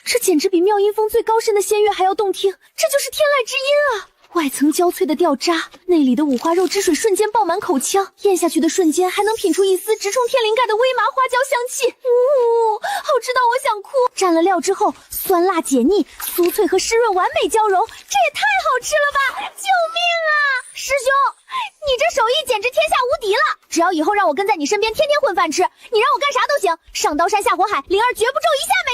这简直比妙音峰最高深的仙乐还要动听，这就是天籁之音啊！外层焦脆的掉渣，内里的五花肉汁水瞬间爆满口腔，咽下去的瞬间还能品出一丝直冲天灵盖的微麻花椒香气，好吃到我想哭。蘸了料之后，酸辣解腻，酥脆和湿润完美交融，这也太好吃了吧！救命啊！师兄，你这手艺简直天下无敌了！只要以后让我跟在你身边，天天混饭吃，你让我干啥都行，上刀山下火海，灵儿绝不皱一下没。